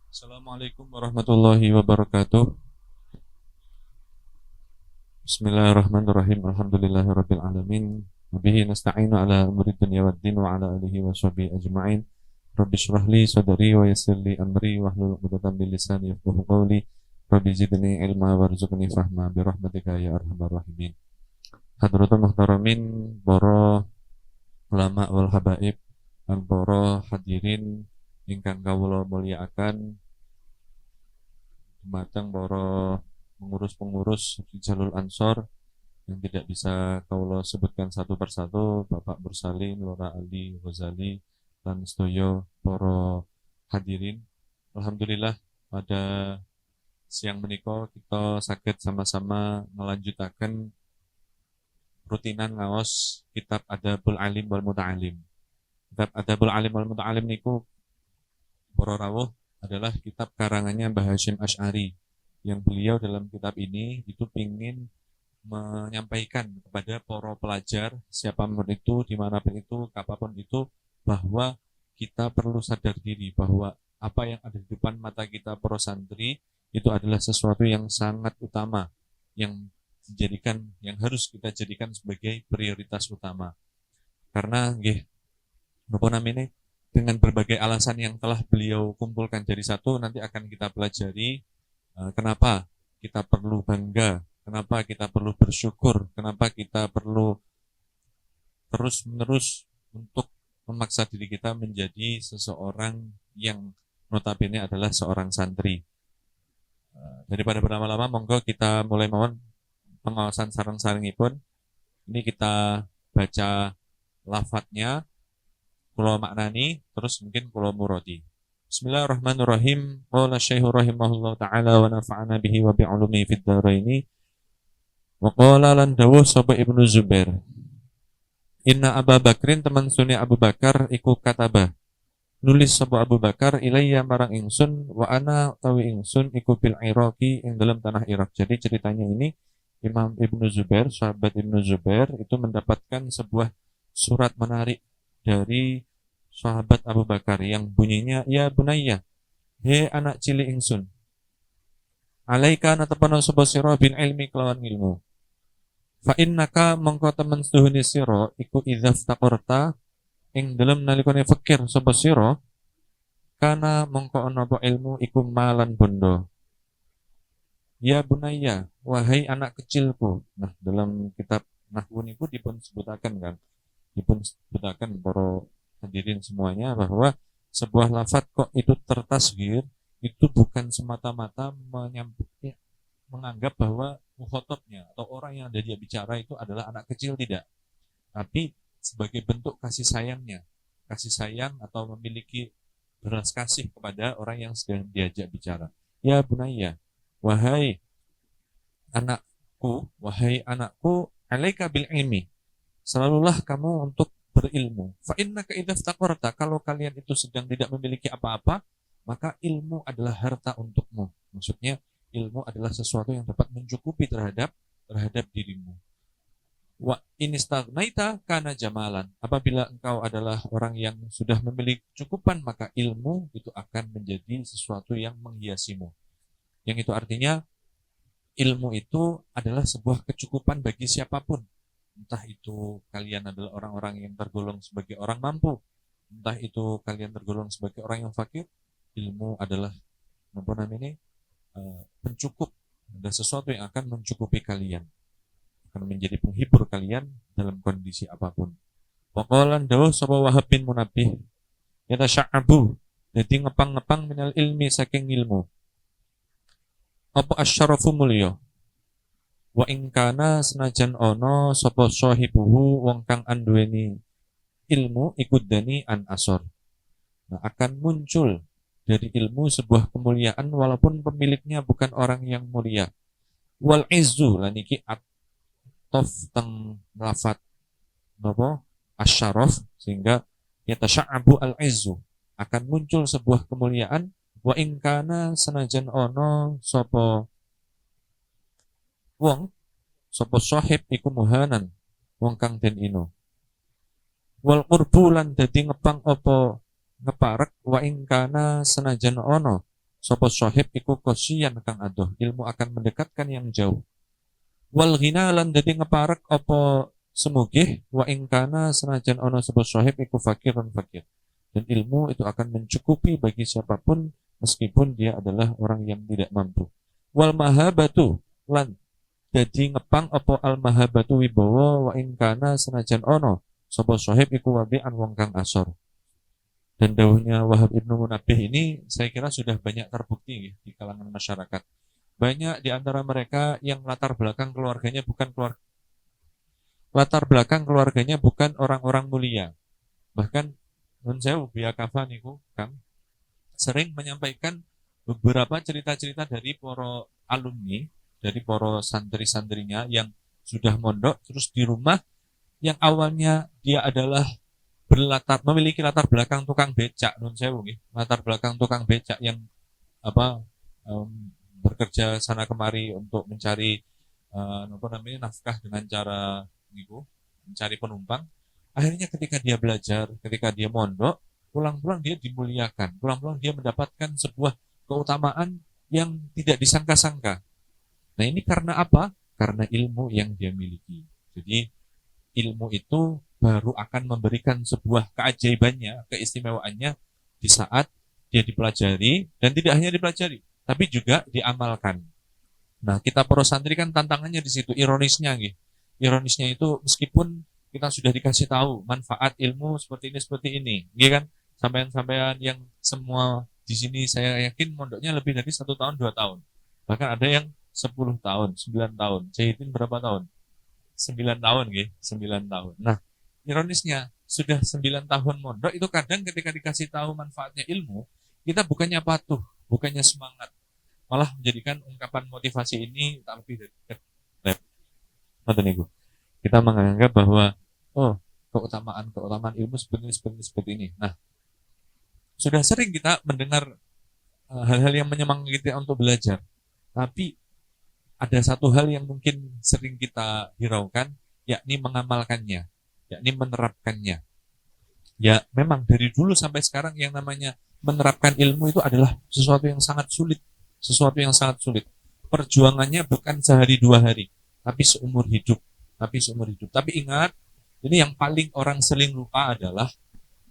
Assalamualaikum warahmatullahi wabarakatuh. Bismillahirrahmanirrahim. Alhamdulillahirabbil alamin. Wabihi nasta'inu ala umuri dunya waddin wa ala alihi wa sahbihi ajma'in. Rabbi shrah li sadri wa yassir li amri wahlul 'uqdatam min lisani yafqahu qawli. Rabbi zidni ilma warzuqni fahma bi rahmatika ya arhamar rahimin. Hadratul muhtaramin, para ulama wal habaib, lan para hadirin ingkang kawula mulyakaken, dumateng para pengurus-pengurus Jalul Ansor yang tidak bisa kawula sebutkan satu persatu, Bapak Mursalin, Lora Ali, Ghazali, dan sedoyo para hadirin. Alhamdulillah pada siang menika kita saged sama-sama melanjutaken rutinan ngaos kitab Adabul Alim wal Muta'alim. Kitab Adabul Alim wal Muta'alim niku para rawuh adalah kitab karangannya Mbah Hasyim Asy'ari, yang beliau dalam kitab ini itu ingin menyampaikan kepada para pelajar, siapapun itu, dimanapun itu, kapanpun itu, bahwa kita perlu sadar diri bahwa apa yang ada di depan mata kita para santri itu adalah sesuatu yang sangat utama, yang harus kita jadikan sebagai prioritas utama. Karena nggih, napa namanya, dengan berbagai alasan yang telah beliau kumpulkan jadi satu, nanti akan kita pelajari kenapa kita perlu bangga, kenapa kita perlu bersyukur, kenapa kita perlu terus-menerus untuk memaksa diri kita menjadi seseorang yang notabene adalah seorang santri. Daripada berlama-lama, monggo kita mulai mawon pengawasan sareng-sarengipun. Ini kita baca lafadznya, kula maknani, terus mungkin kula muradi. Bismillahirrahmanirrahim. Qala Syekh rahimahullah taala wa nafa'ana bihi wa bi'ulumihi fid dharaini. Wa qala lan dawuh sapa Ibnu Zubair. Inna Abu Bakrin, teman sunni Abu Bakar iku kataba. Nulis sapa Abu Bakar ilayya marang ingsun, wa ana tawi ingsun iku bil Iraqi, ing dalam tanah Irak. Jadi ceritanya ini Imam Ibnu Zubair, sahabat Ibnu Zubair itu mendapatkan sebuah surat menarik dari sahabat Abu Bakar yang bunyinya, ya bunayya, he anak cilik ingsun, alaika natapana sapa sira bil ilmi kelawan ilmu, fa innaka mongko temen seduhune sira iku idza ftaqarta, ing dalem nalikane fakir sapa sira, kana mongko ana apa ilmu iku malan bondo. Ya bunayya, wahai anak kecilku. Nah, dalam kitab Nahwu niku dipun sebutaken kan, dipun sebutaken para hadirin semuanya, bahwa sebuah lafadz kok itu tertasghir, itu bukan semata-mata menganggap bahwa mukhatabnya atau orang yang ada dia bicara itu adalah anak kecil, tidak. Tapi sebagai bentuk kasih sayangnya, kasih sayang atau memiliki belas kasih kepada orang yang sedang diajak bicara. Ya bunayya, wahai anakku, alaika bil ilmi, selalulah kamu untuk berilmu. Fa innaka idza ftaqarta, kalau kalian itu sedang tidak memiliki apa-apa, maka ilmu adalah harta untukmu. Maksudnya ilmu adalah sesuatu yang dapat mencukupi terhadap dirimu. Wa inistagnaita kana jamalan, apabila engkau adalah orang yang sudah memiliki kecukupan, maka ilmu itu akan menjadi sesuatu yang menghiasimu. Yang itu artinya ilmu itu adalah sebuah kecukupan bagi siapapun. Entah itu kalian adalah orang-orang yang tergolong sebagai orang mampu, entah itu kalian tergolong sebagai orang yang fakir, ilmu adalah pencukup. Ada sesuatu yang akan mencukupi kalian, akan menjadi penghibur kalian dalam kondisi apapun. Waqalan dawuh sapa Wahab bin Munabbih, yatasya'abu, jadi ngepang-ngepang minal ilmi, saking ilmu. Apa asyarafu mulya, wa ingkana senajan ono sapa sahibuhu, wong kang anduweni ilmu ikut dani an asor. Nah, akan muncul dari ilmu sebuah kemuliaan walaupun pemiliknya bukan orang yang mulia. Wal izzu, lan iki atof teng lafat napa asyaraf, sehingga yatasya'abu al izzu, akan muncul sebuah kemuliaan. Wa ingkana senajan ono sapa wong, sapa sahib iku muhanan, wong kang den ino. Wal qurbu, lan dadi ngepang apa ngeparek, wa ingkana senajan ono sapa sahib iku qasiyan kang adoh, ilmu akan mendekatkan yang jauh. Wal ghina lan dadi ngeparek apa semugih wa ingkana senajan ana sapa sahib iku fakirun fakir. Dan ilmu itu akan mencukupi bagi siapapun meskipun dia adalah orang yang tidak mampu. Wal mahabatu lan dadi ngepang apa al mahabatu wibawa wa ingkana senajan ono sapa sahib iku wabi'an wong kang asor. Dan dawuhnya Wahab Ibnu Munabbih ini saya kira sudah banyak terbukti di kalangan masyarakat. Banyak di antara mereka yang latar belakang keluarganya bukan orang-orang mulia. Bahkan nun sewu Buya Kafa niku Kang sering menyampaikan beberapa cerita-cerita dari para alumni, dari para santri-santrinya yang sudah mondok terus di rumah yang awalnya dia adalah memiliki latar belakang tukang becak nun sewu nggih, latar belakang tukang becak yang apa bekerja sana kemari untuk mencari nafkah dengan cara niku mencari penumpang. Akhirnya ketika dia belajar, ketika dia mondok, pulang-pulang dia dimuliakan, pulang-pulang dia mendapatkan sebuah keutamaan yang tidak disangka-sangka. Nah ini karena apa? Karena ilmu yang dia miliki. Jadi ilmu itu baru akan memberikan sebuah keajaibannya, keistimewaannya di saat dia dipelajari, dan tidak hanya dipelajari, tapi juga diamalkan. Nah, kita para santri kan tantangannya di situ, ironisnya gitu. Ironisnya itu meskipun kita sudah dikasih tahu manfaat ilmu seperti ini, gitu kan? Sampean-sampean yang semua di sini saya yakin mondoknya lebih dari 1 tahun, 2 tahun. Bahkan ada yang 10 tahun, 9 tahun. Jahitin berapa tahun? 9 tahun, gitu. 9 tahun. Nah, ironisnya sudah 9 tahun mondok itu kadang ketika dikasih tahu manfaatnya ilmu, kita bukannya patuh, bukannya semangat, malah menjadikan ungkapan motivasi ini tak lebih dari kita menganggap bahwa keutamaan ilmu seperti ini. Nah, sudah sering kita mendengar hal-hal yang menyemangati kita untuk belajar, tapi ada satu hal yang mungkin sering kita hiraukan, yakni mengamalkannya, yakni menerapkannya. Ya memang dari dulu sampai sekarang yang namanya menerapkan ilmu itu adalah sesuatu yang sangat sulit. Perjuangannya bukan sehari 2 hari, tapi seumur hidup. Tapi ingat, ini yang paling orang sering lupa adalah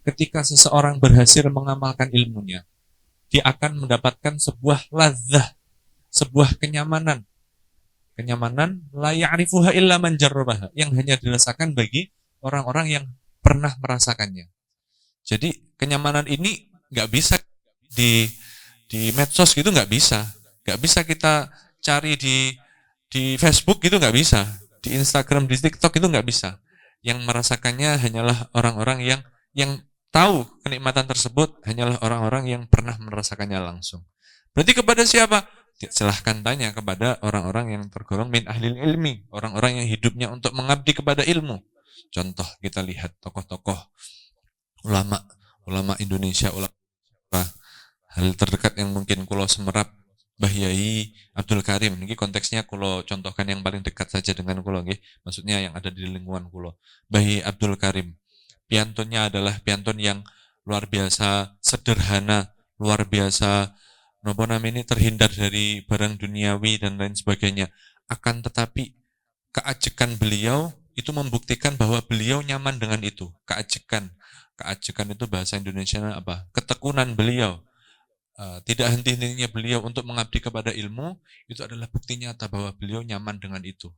ketika seseorang berhasil mengamalkan ilmunya, dia akan mendapatkan sebuah ladzah, sebuah kenyamanan la ya'rifuha illa man jarrabaha, yang hanya dirasakan bagi orang-orang yang pernah merasakannya. Jadi kenyamanan ini nggak bisa di medsos gitu, nggak bisa kita cari di Facebook gitu, nggak bisa, di Instagram, di TikTok itu nggak bisa. Yang merasakannya hanyalah orang-orang yang tahu kenikmatan tersebut, hanyalah orang-orang yang pernah merasakannya langsung. Berarti kepada siapa? Silahkan tanya kepada orang-orang yang tergolong min ahlil ilmi, orang-orang yang hidupnya untuk mengabdi kepada ilmu. Contoh kita lihat tokoh-tokoh ulama Indonesia, hal terdekat yang mungkin kulo semerap Mbah Yai Abdul Karim. Ini konteksnya kulo contohkan yang paling dekat saja dengan kulo, maksudnya yang ada di lingkungan kulo. Mbah Yai Abdul Karim, piantonnya adalah pianton yang luar biasa sederhana, luar biasa ini terhindar dari barang duniawi dan lain sebagainya. Akan tetapi keajekan beliau itu membuktikan bahwa beliau nyaman dengan itu. Keajekan itu bahasa Indonesia apa? Ketekunan beliau, tidak henti-hentinya beliau untuk mengabdi kepada ilmu, itu adalah bukti nyata bahwa beliau nyaman dengan itu.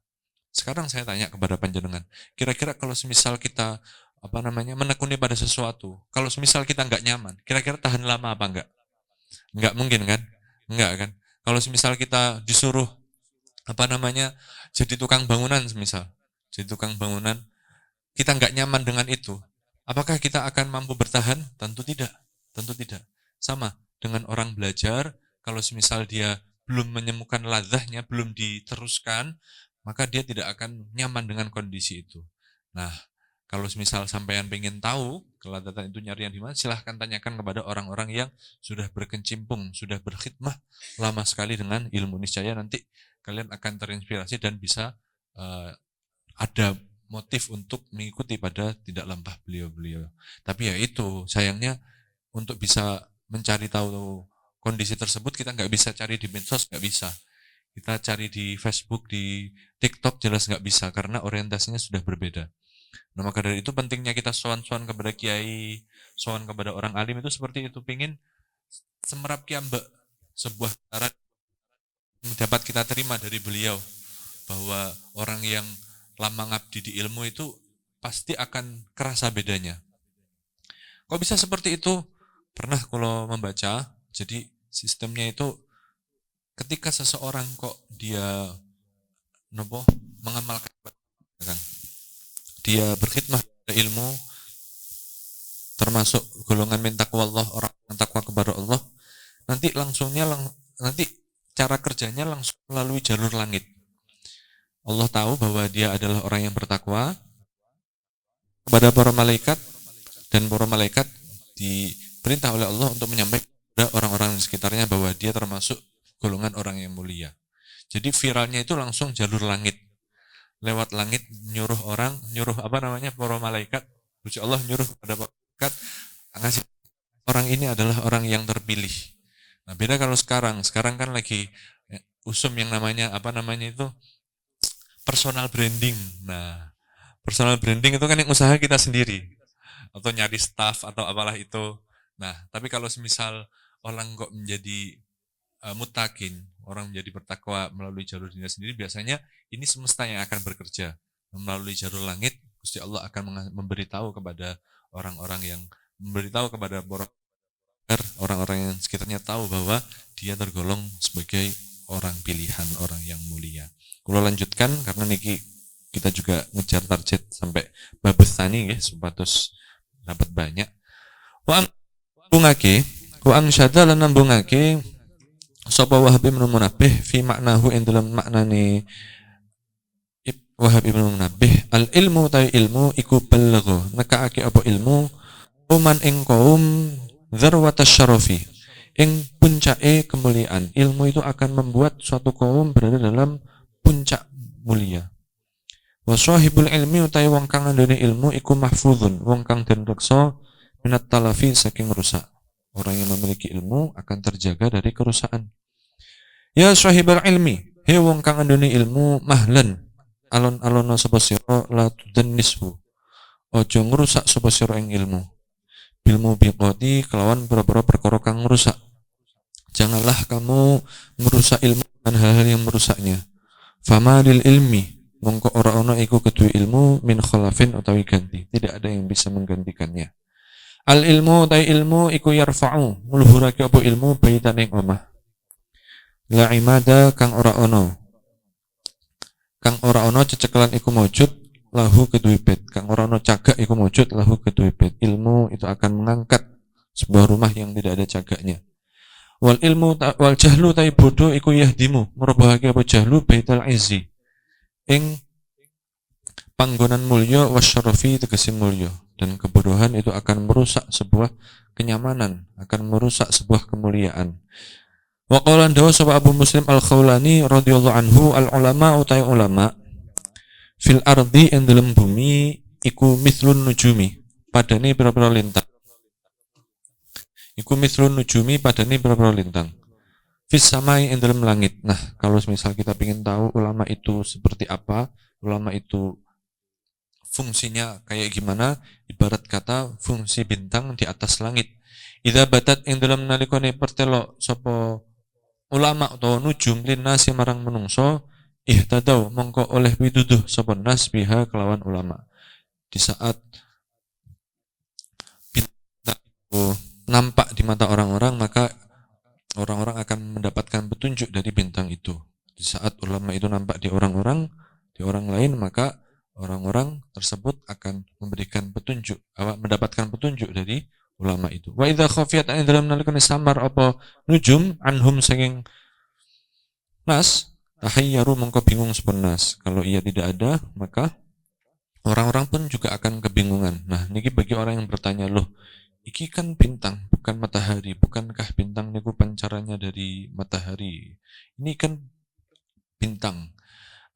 Sekarang saya tanya kepada panjenengan, kira-kira kalau semisal kita menekuni pada sesuatu, kalau semisal kita nggak nyaman, kira-kira tahan lama apa enggak? Enggak mungkin kan? Enggak kan? Kalau semisal kita disuruh jadi tukang bangunan, kita nggak nyaman dengan itu, apakah kita akan mampu bertahan? Tentu tidak. Sama dengan orang belajar, kalau semisal dia belum menemukan ladzahnya, belum diteruskan, maka dia tidak akan nyaman dengan kondisi itu. Nah, kalau misal sampean pengen tahu keladzatan itu nyari yang di mana, silahkan tanyakan kepada orang-orang yang sudah berkecimpung, sudah berkhidmah lama sekali dengan ilmu. Niscaya nanti kalian akan terinspirasi dan bisa ada motif untuk mengikuti pada tidak lampah beliau-beliau. Tapi ya itu, sayangnya untuk bisa mencari tahu kondisi tersebut kita nggak bisa cari di medsos, nggak bisa. Kita cari di Facebook, di TikTok jelas nggak bisa karena orientasinya sudah berbeda. Nah, maka dari itu pentingnya kita sowan-sowan kepada kiai, sowan kepada orang alim itu seperti itu, pingin semerap kiambek sebuah syarat yang dapat kita terima dari beliau, bahwa orang yang lama ngabdi di ilmu itu pasti akan kerasa bedanya. Kok bisa seperti itu? Pernah kalau membaca, jadi sistemnya itu ketika seseorang kok dia mengamalkan, kan, dia berkhidmah pada ilmu, termasuk golongan min taqwallah, orang yang takwa kepada Allah, nanti nanti cara kerjanya langsung melalui jalur langit. Allah tahu bahwa dia adalah orang yang bertakwa kepada para malaikat, dan para malaikat diperintah oleh Allah untuk menyampaikan kepada orang-orang di sekitarnya bahwa dia termasuk golongan orang yang mulia. Jadi viralnya itu langsung jalur langit. Lewat langit nyuruh para malaikat, Gusti Allah nyuruh kepada malaikat ngasih orang ini adalah orang yang terpilih. Nah, beda kalau sekarang kan lagi usum yang namanya itu personal branding. Nah, personal branding itu kan yang usaha kita sendiri atau nyari staff atau apalah itu. Nah, tapi kalau semisal orang kok menjadi mutakin, orang menjadi bertakwa melalui jalur dirinya sendiri, biasanya ini semesta yang akan bekerja. Melalui jalur langit, Gusti Allah akan memberitahu kepada orang-orang yang kepada orang-orang yang sekitarnya tahu bahwa dia tergolong sebagai orang pilihan, orang yang mulia. Kalau lanjutkan karena niki kita juga ngejar target sampai babus tani ya, supados dapat banyak. Wa angsyada lan nambungake sapa Wahab bin Munabbih fi maknahu ing dalam maknane Wahab bin Munabbih, al ilmu ta ilmu iku balagha, nekaake apa ilmu uman ing kaum dzarwata syarafi, ing puncake kemuliaan. Ilmu itu akan membuat suatu kaum berada dalam puncak mulia. Wa sahibul ilmi utawi wong kang andene ilmu iku mahfuzun, wong kang den reksa minat talafi saking rusak. Orang yang memiliki ilmu akan terjaga dari kerusakan. Ya sahibul ilmi, he wong kang andene ilmu, mahlan alon-alon sapa sira la tudannishu, ojo ngrusak sapa sira ing ilmu. Bilmu biqoti kelawan pira-pira perkara kang ngrusak. Janganlah kamu merusak ilmu dengan hal-hal yang merusaknya. Fama lil ilmi, mongko ora ana iku kedue ilmu min khalafin utawi ganti, tidak ada yang bisa menggantikannya. Al ilmu ta ilmu iku yarfa'u, ngluhurake apa ilmu baitan ing omah. La imada kang ora ana cecekelan iku maujud lahu kedue bait, kang ora ana cagak iku maujud lahu kedue bait. Ilmu itu akan mengangkat sebuah rumah yang tidak ada cagaknya. Wal jahlu ta bodoh iku yahdimu, merubahake apa jahlu baital izzi, ing panggonan mulya wasyarafi tegese mulya. Dan kebodohan itu akan merusak sebuah kenyamanan, akan merusak sebuah kemuliaan. Wa qala dawu sapa Abu Muslim Al-Khawlani radhiyallahu anhu, al ulama utai ulama fil ardi ing dalem bumi iku mithlun nujumi, padane pira-pira lintang. Iku mithlun nujumi, padane pira-pira lintang. Fis samai ing dalem langit. Nah, kalau misal kita ingin tahu ulama itu seperti apa, ulama itu fungsinya kayak gimana, ibarat kata fungsi bintang di atas langit. Idza batat ing dalem nalikane pertelo sapa ulama atau nujum linasi marang menungso, ihtadau mongko oleh pituduh sapa nas biha kelawan ulama. Di saat bintang itu nampak di mata orang-orang, maka orang-orang akan mendapatkan petunjuk dari bintang itu. Di saat ulama itu nampak di orang lain, maka orang-orang tersebut akan memberikan petunjuk, mendapatkan petunjuk dari ulama itu. Wa idza khafiyat an dalam nalikane samar apa nujum anhum saking nas, tahayyaru mongko bingung sepenas. Kalau ia tidak ada, maka orang-orang pun juga akan kebingungan. Nah, niki bagi orang yang bertanya, loh, iki kan bintang, bukan matahari. Bukankah bintang niku pancarannya dari matahari? Ini kan bintang.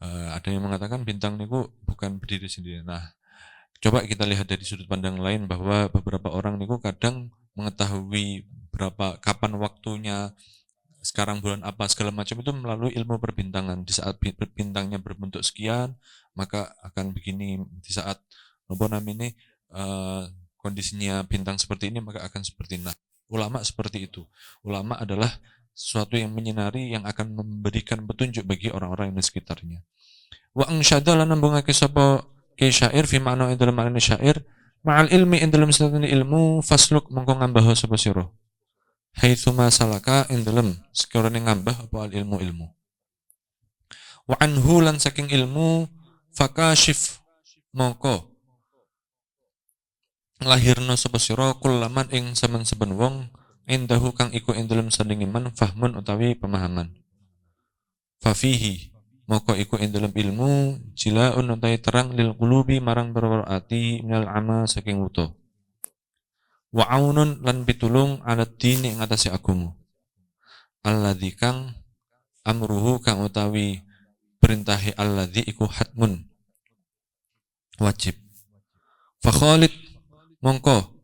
Ada yang mengatakan bintang niku bukan berdiri sendiri. Nah, coba kita lihat dari sudut pandang lain bahwa beberapa orang niku kadang mengetahui berapa kapan waktunya, sekarang bulan apa segala macam itu melalui ilmu perbintangan. Di saat bintangnya berbentuk sekian, maka akan begini. Di saat apa namanya kondisinya bintang seperti ini, maka akan seperti ini. Nah, ulama seperti itu. Ulama adalah sesuatu yang menyinari, yang akan memberikan petunjuk bagi orang-orang yang di sekitarnya. Wa ansyada lan nambungake sapa ke syair fi ma'na ing dalem makna syair ma'al ilmi ing dalem satune ilmu fasluk mongko ngambah sapa sira haitsuma salaka ing dalem sekirane ngambah apa al ilmu ilmu wa anhu lan saking ilmu fakashif mongko lahirna sapa sira kullaman ing saben-saben wong indahu kang iku ing dalem sandingiman fahmun utawi pemahaman fafihi moko iku ing dalam ilmu jilaun utai terang lil qulubi marang berarti minal ama saking wuta wa aunun lan pitulung ala dini ing atase agama alladzi kang amruhu kang utawi perintahe alladzi iku hatmun wajib fa khalid mongko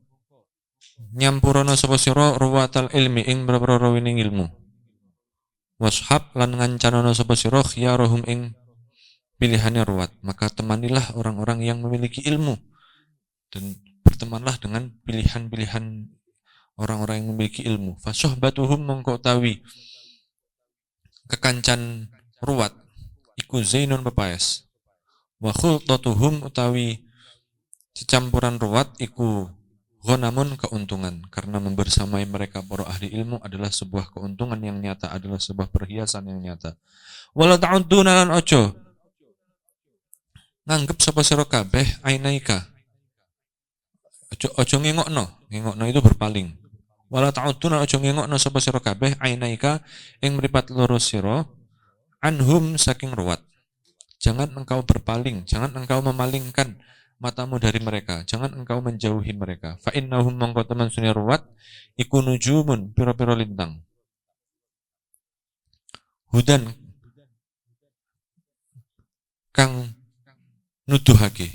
nyampurana sapa sira ruwatal ilmi ing boro-boro wining ilmu washab lan ngancanono sapa sira khiyarahum ing pilihane ruwat, maka temanilah orang-orang yang memiliki ilmu dan bertemanlah dengan pilihan-pilihan orang-orang yang memiliki ilmu. Fasohbatuhum mongko tawi kekancan ruwat iku zainun pepayas. Wa khultatuhum utawi cecampuran ruwat iku ghanamun keuntungan, karena membersamai mereka para ahli ilmu adalah sebuah keuntungan yang nyata, adalah sebuah perhiasan yang nyata. Wala ta'udduna lan ojo nganggep sapa sira kabeh ainaika. Ojo ngengokno itu berpaling. Wala ta'udduna ojo ngengokno sapa sira kabeh ainaika ing mripat loro sira anhum saking ruwat. Jangan engkau berpaling, jangan engkau memalingkan matamu dari mereka, jangan engkau menjauhi mereka. Fa innahum mongko teman sunni ruwat iku nujumun pira-pira lintang. Hudan kang nuduhake.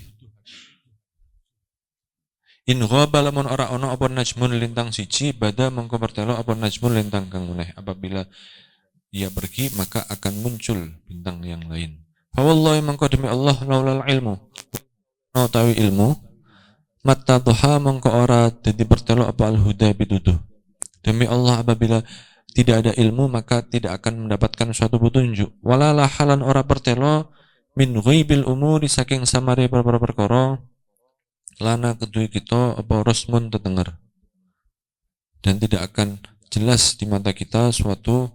In ghaba lamun ora ana apa najmun lintang siji bada mongko pertelo apa najmun lintang kang meneh. Apabila ia pergi maka akan muncul bintang yang lain. Fa wallahi mongko demi Allah laulal ilmu tawi ilmu mata tuha mongko ora dadi pertelo apa al huda bituduh. Demi Allah apabila tidak ada ilmu maka tidak akan mendapatkan suatu petunjuk. Walalah halan ora pertelo min ghaibil umuri saking samare perkara lana kedui kita apa rasmun tetenger. Dan tidak akan jelas di mata kita suatu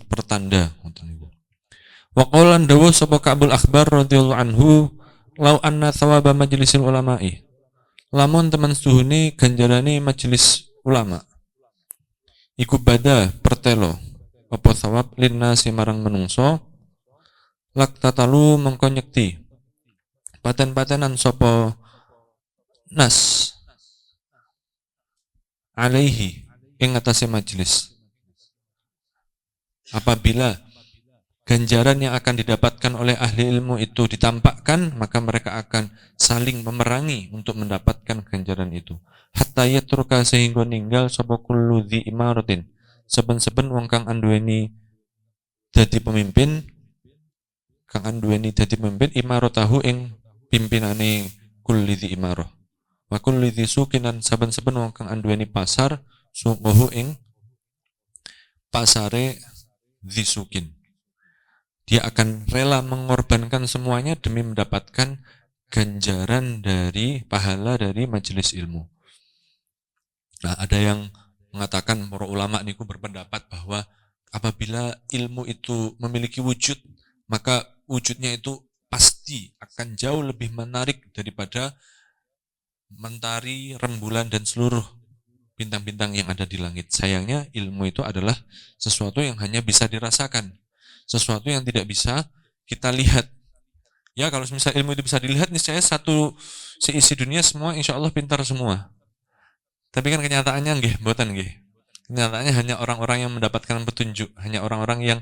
pertanda. Wa qawlan dawuh sapa Ka'bul Akhbar radhiyallahu anhu law anna thawaba majlisil ulama'i lamun teman seduhune ganjarane majelis ulama iku bada pertelo apa thawab linnasi marang menungso lak tatalu mengko nyekti paten-patenan sapa nas alaihi ing atase majelis apabila ganjaran yang akan didapatkan oleh ahli ilmu itu ditampakkan, maka mereka akan saling memerangi untuk mendapatkan ganjaran itu. Hatta yatruka sehingga ninggal sapa kullu dzi imaratin. Seben-seben wong kang anduweni dadi pemimpin, imaratahu ing pimpinane kulli dzi imarah. Wa kulli dzi sukinan seben-seben wong kang anduweni pasar, suquhu ing pasare dzi sukin. Dia akan rela mengorbankan semuanya demi mendapatkan ganjaran dari pahala dari majelis ilmu. Nah, ada yang mengatakan para ulama niku berpendapat bahwa apabila ilmu itu memiliki wujud, maka wujudnya itu pasti akan jauh lebih menarik daripada mentari, rembulan dan seluruh bintang-bintang yang ada di langit. Sayangnya ilmu itu adalah sesuatu yang hanya bisa dirasakan. Sesuatu yang tidak bisa kita lihat. Ya, kalau misal ilmu itu bisa dilihat, niscaya seisi dunia semua insya Allah pintar semua. Tapi kan kenyataannya mboten nggih. Kenyataannya hanya orang-orang yang mendapatkan petunjuk, hanya orang-orang yang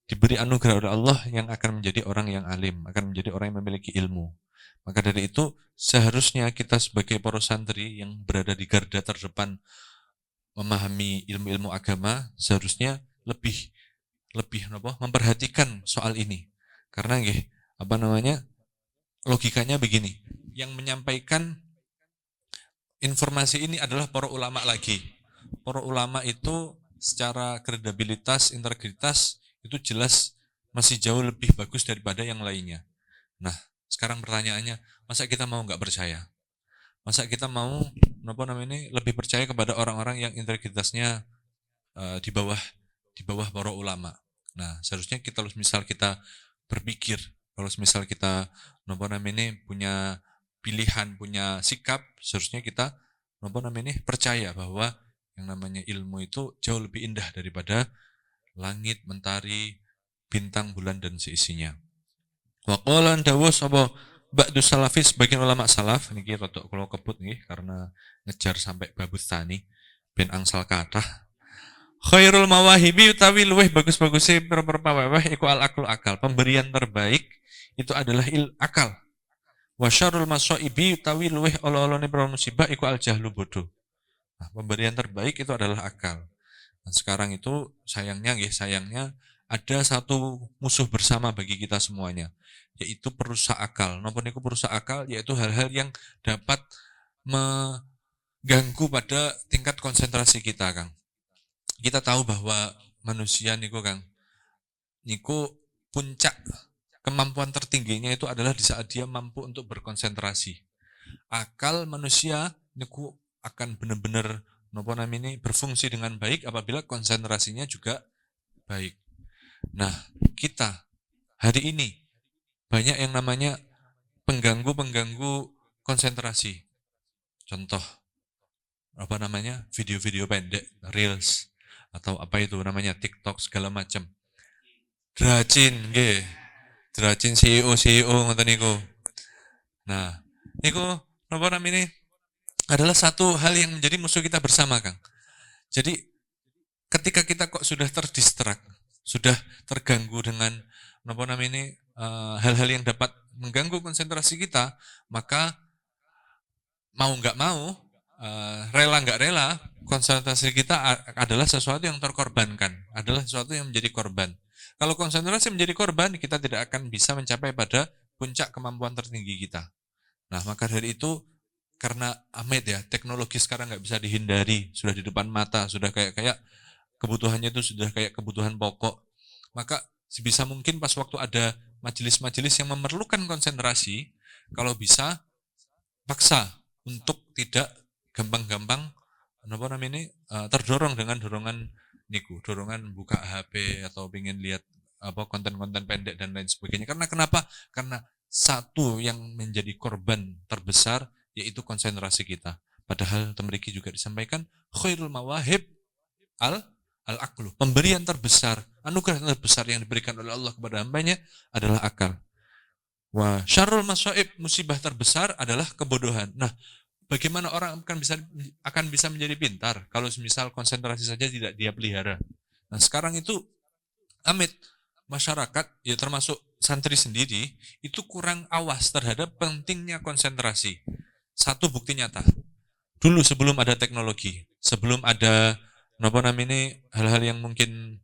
diberi anugerah oleh Allah yang akan menjadi orang yang alim, akan menjadi orang yang memiliki ilmu. Maka dari itu seharusnya kita sebagai para santri yang berada di garda terdepan memahami ilmu-ilmu agama seharusnya lebih lebih memperhatikan soal ini. Karena logikanya begini, yang menyampaikan informasi ini adalah para ulama lagi. Para ulama itu secara kredibilitas, integritas itu jelas masih jauh lebih bagus daripada yang lainnya. Nah, sekarang pertanyaannya, masa kita mau nggak percaya? Masa kita mau lebih percaya kepada orang-orang yang integritasnya di bawah para ulama? Nah, seharusnya kita misal kita berpikir, kalau misal kita punya pilihan, punya sikap, seharusnya kita percaya bahwa yang namanya ilmu itu jauh lebih indah daripada langit, mentari, bintang, bulan dan seisinya. Wa qala dawuh sapa ba'du salafis sebagian ulama salaf niki rada kula kebut nggih karena ngejar sampai babus tani ben angsal kathah. Khairul mawahibi utawi luweh bagus-baguse perpaweh iku al aklu akal. Pemberian terbaik itu adalah akal. Wa syarrul masaibi utawi luweh olo-olone musibah iku al jahlu bodoh. Nah, pemberian terbaik itu adalah akal. Dan sekarang itu sayangnya ada satu musuh bersama bagi kita semuanya, yaitu perusak akal. Napa niku perusak akal yaitu hal-hal yang dapat mengganggu pada tingkat konsentrasi kita, Kang. Kita tahu bahwa manusia niku puncak kemampuan tertingginya itu adalah di saat dia mampu untuk berkonsentrasi. Akal manusia niku akan benar-benar berfungsi dengan baik apabila konsentrasinya juga baik. Nah, kita hari ini banyak yang namanya pengganggu konsentrasi. Contoh video-video pendek, reels atau apa itu namanya TikTok segala macam. Dracin CEO ngoten niku. Nah, niku adalah satu hal yang menjadi musuh kita bersama, Kang. Jadi ketika kita kok sudah terdistrak, sudah terganggu dengan hal-hal yang dapat mengganggu konsentrasi kita, maka mau nggak mau, rela nggak rela, konsentrasi kita adalah sesuatu yang terkorbankan, adalah sesuatu yang menjadi korban. Kalau konsentrasi menjadi korban, kita tidak akan bisa mencapai pada puncak kemampuan tertinggi kita. Nah, maka dari itu, karena teknologi sekarang nggak bisa dihindari, sudah di depan mata, sudah kayak kebutuhannya itu sudah kayak kebutuhan pokok. Maka sebisa mungkin pas waktu ada majelis-majelis yang memerlukan konsentrasi, kalau bisa paksa untuk tidak gampang-gampang terdorong dengan dorongan buka HP atau ingin lihat konten-konten pendek dan lain sebagainya. Karena kenapa? Karena satu yang menjadi korban terbesar yaitu konsentrasi kita. Padahal temriki juga disampaikan khairul mawahib al-aqlu. Pemberian terbesar, anugerah terbesar yang diberikan oleh Allah kepada hambanya adalah akal. Wa syarrul masaib, musibah terbesar adalah kebodohan. Nah, bagaimana orang akan bisa menjadi pintar kalau misal konsentrasi saja tidak dia pelihara. Nah, sekarang itu masyarakat ya termasuk santri sendiri itu kurang awas terhadap pentingnya konsentrasi. Satu bukti nyata. Dulu sebelum ada teknologi, sebelum ada hal-hal yang mungkin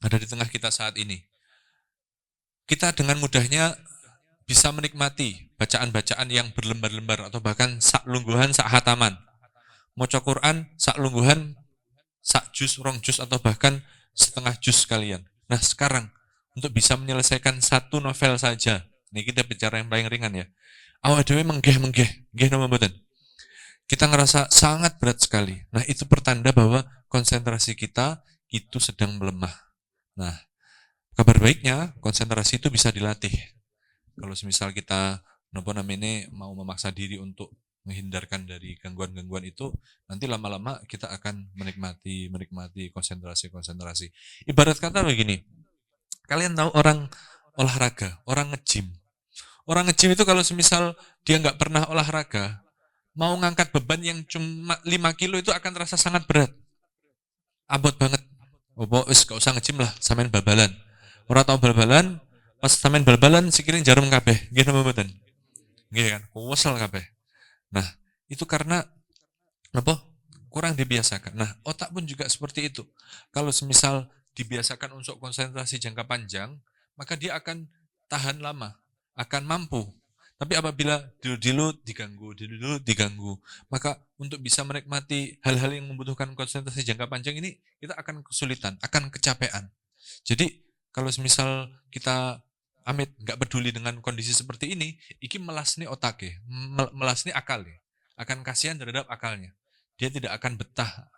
ada di tengah kita saat ini, kita dengan mudahnya bisa menikmati bacaan-bacaan yang berlembar-lembar atau bahkan sak lungguhan, sak hataman. Maca Quran, sak lungguhan, sak juz, rong juz atau bahkan setengah juz sekalian. Nah, sekarang untuk bisa menyelesaikan satu novel saja, ini kita bicara yang paling ringan ya. Awak dhewe menggeh napa mboten? Kita ngerasa sangat berat sekali. Nah, itu pertanda bahwa konsentrasi kita itu sedang melemah. Nah, kabar baiknya konsentrasi itu bisa dilatih. Kalau misal kita mau memaksa diri untuk menghindarkan dari gangguan-gangguan itu, nanti lama-lama kita akan menikmati konsentrasi. Ibarat kata begini, kalian tahu orang olahraga, orang nge-gym. Orang nge-gym itu kalau misal dia nggak pernah olahraga, mau ngangkat beban yang cuma 5 kilo itu akan terasa sangat berat. Abot banget. Gak usah nge-gym lah, samain bal-balan. Orang tahu bal-balan, pas samain bal-balan sikiring jarum kabeh, nggih napa mboten? Nggih kan, kuwesel kabeh. Nah, itu karena apa? Kurang dibiasakan. Nah, otak pun juga seperti itu. Kalau semisal dibiasakan untuk konsentrasi jangka panjang, maka dia akan tahan lama, akan mampu. Tapi apabila dulu diganggu, maka untuk bisa menikmati hal-hal yang membutuhkan konsentrasi jangka panjang ini, kita akan kesulitan, akan kecapean. Jadi, kalau semisal kita amit nggak peduli dengan kondisi seperti ini, iki melasni otaknya, melasni akalnya, akan kasihan terhadap akalnya. Dia tidak akan betah,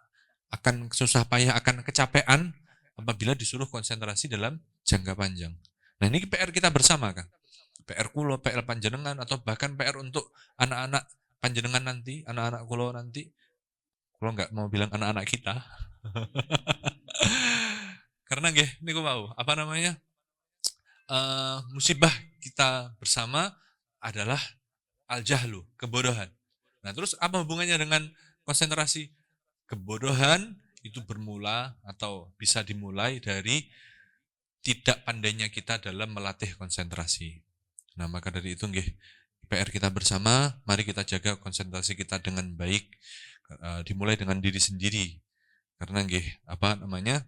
akan susah payah, akan kecapean apabila disuruh konsentrasi dalam jangka panjang. Nah ini PR kita bersama kan, PR kulo, PR panjenengan, atau bahkan PR untuk anak-anak panjenengan nanti, anak-anak kulo nanti. Kulo nggak mau bilang anak-anak kita, karena nggih, ini gue mau apa namanya, musibah kita bersama adalah al-jahlu, kebodohan. Nah terus apa hubungannya dengan konsentrasi? Kebodohan itu bermula atau bisa dimulai dari tidak pandainya kita dalam melatih konsentrasi. Nah maka dari itu nggih, PR kita bersama, mari kita jaga konsentrasi kita dengan baik, dimulai dengan diri sendiri. Karena nggih, apa namanya,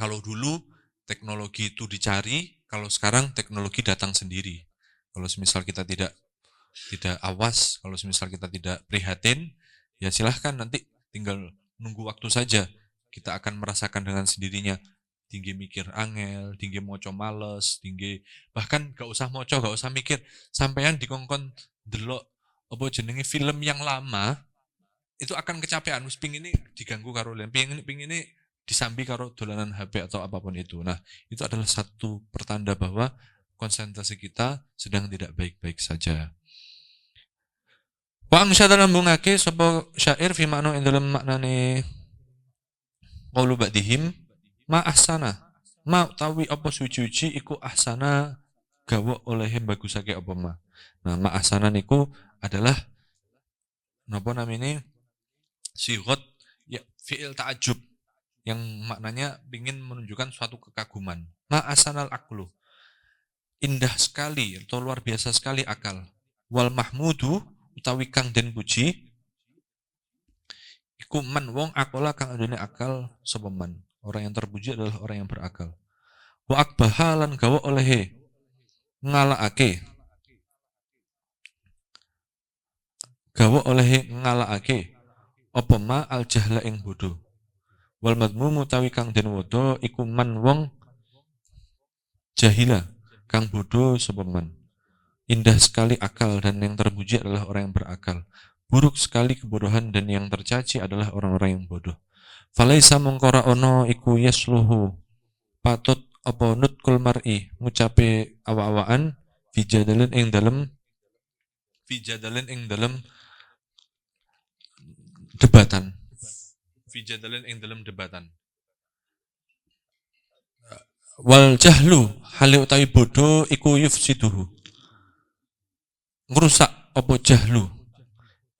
kalau dulu teknologi itu dicari, kalau sekarang teknologi datang sendiri. Kalau semisal kita tidak awas, kalau semisal kita tidak prihatin, ya silahkan nanti tinggal nunggu waktu saja. Kita akan merasakan dengan sendirinya. Tinggi mikir angel, tinggi moco males, tinggi bahkan gak usah moco, gak usah mikir. Sampean dikongkon delok apa jenenge film yang lama, itu akan kecapean. Wis ping ini diganggu karo ping ini disambi karo dolanan HP atau apapun itu. Nah, itu adalah satu pertanda bahwa konsentrasi kita sedang tidak baik-baik saja. Wa angsyada lambungake sapa syair fi makna ing dalem maknane qaulu ba'dihim ma ahsana ma utawi apa suci-suci iku ahsana gawa oleh bagusake apa ma. Nah, ma ahsana niku adalah napa namine sigot ya fi'il ta'ajub yang maknanya ingin menunjukkan suatu kekaguman. Ma ahsanal aqlu. Indah sekali atau luar biasa sekali akal. Wal mahmudu utawi kang den puji iku man wong akola kang adune akal sapa man. Orang yang terpuji adalah orang yang berakal. Wa akbaha lan gawa olehe ngalakake. Gawa olehe ngalakake apa ma al jahla ing bodho. Wal madmum utawi kang den wodo iku man wong jahila kang bodho sapa man. Indah sekali akal dan yang terpuji adalah orang yang berakal. Buruk sekali kebodohan dan yang tercaci adalah orang-orang yang bodoh. Falaisa mongkora ono iku yasluhu patut apa nutkul mar'i ngucape awa-awaan fijadalin ing dalem debatan. Fijadalin ing dalem debatan. Wal jahlu hale utawi bodoh iku yufsiduhu. Ngrusak apa jahlu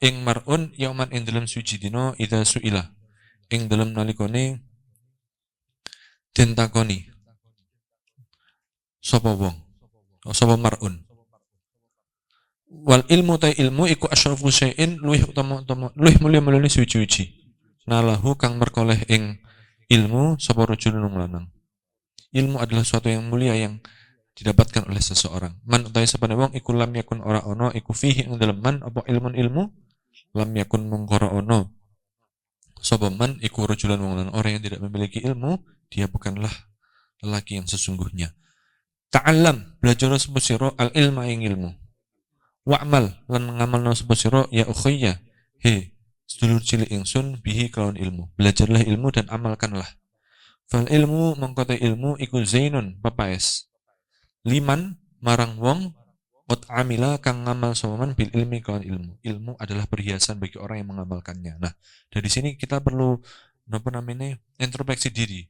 ing mar'un yauman ing dalem suci dina idza suila ing dalem nalikane den takoni sapa wong sapa mar'un. Wal ilmu ta ilmu iku asyrafu syai'in luwih utama luwih mulya-mulyane suci-suci. Nalahu kang merkoleh ing ilmu sapa rajulun lanang. Ilmu adalah suatu yang mulia yang didapatkan oleh seseorang. Man utawi sapane wong iku lam yakun ora ono iku fihi ing dalem man apa ilmu lam yakun mungkara ono. Sapa man iku rajulan wong lanang, orang yang tidak memiliki ilmu, dia bukanlah lelaki yang sesungguhnya. Ta'allam belajar sapa sira al ilma ing ilmu. Wa'mal lan ngamalna sapa sira ya ukhiyya. He, sedulur cilik ingsun bihi kelawan ilmu. Belajarlah ilmu dan amalkanlah. Fal ilmu mengkotai ilmu iku zainun papaes. Liman marang wong qad amila kang ngamal soman bil ilmi kelawan ilmu. Ilmu adalah perhiasan bagi orang yang mengamalkannya. Nah, dari sini kita perlu introspeksi diri.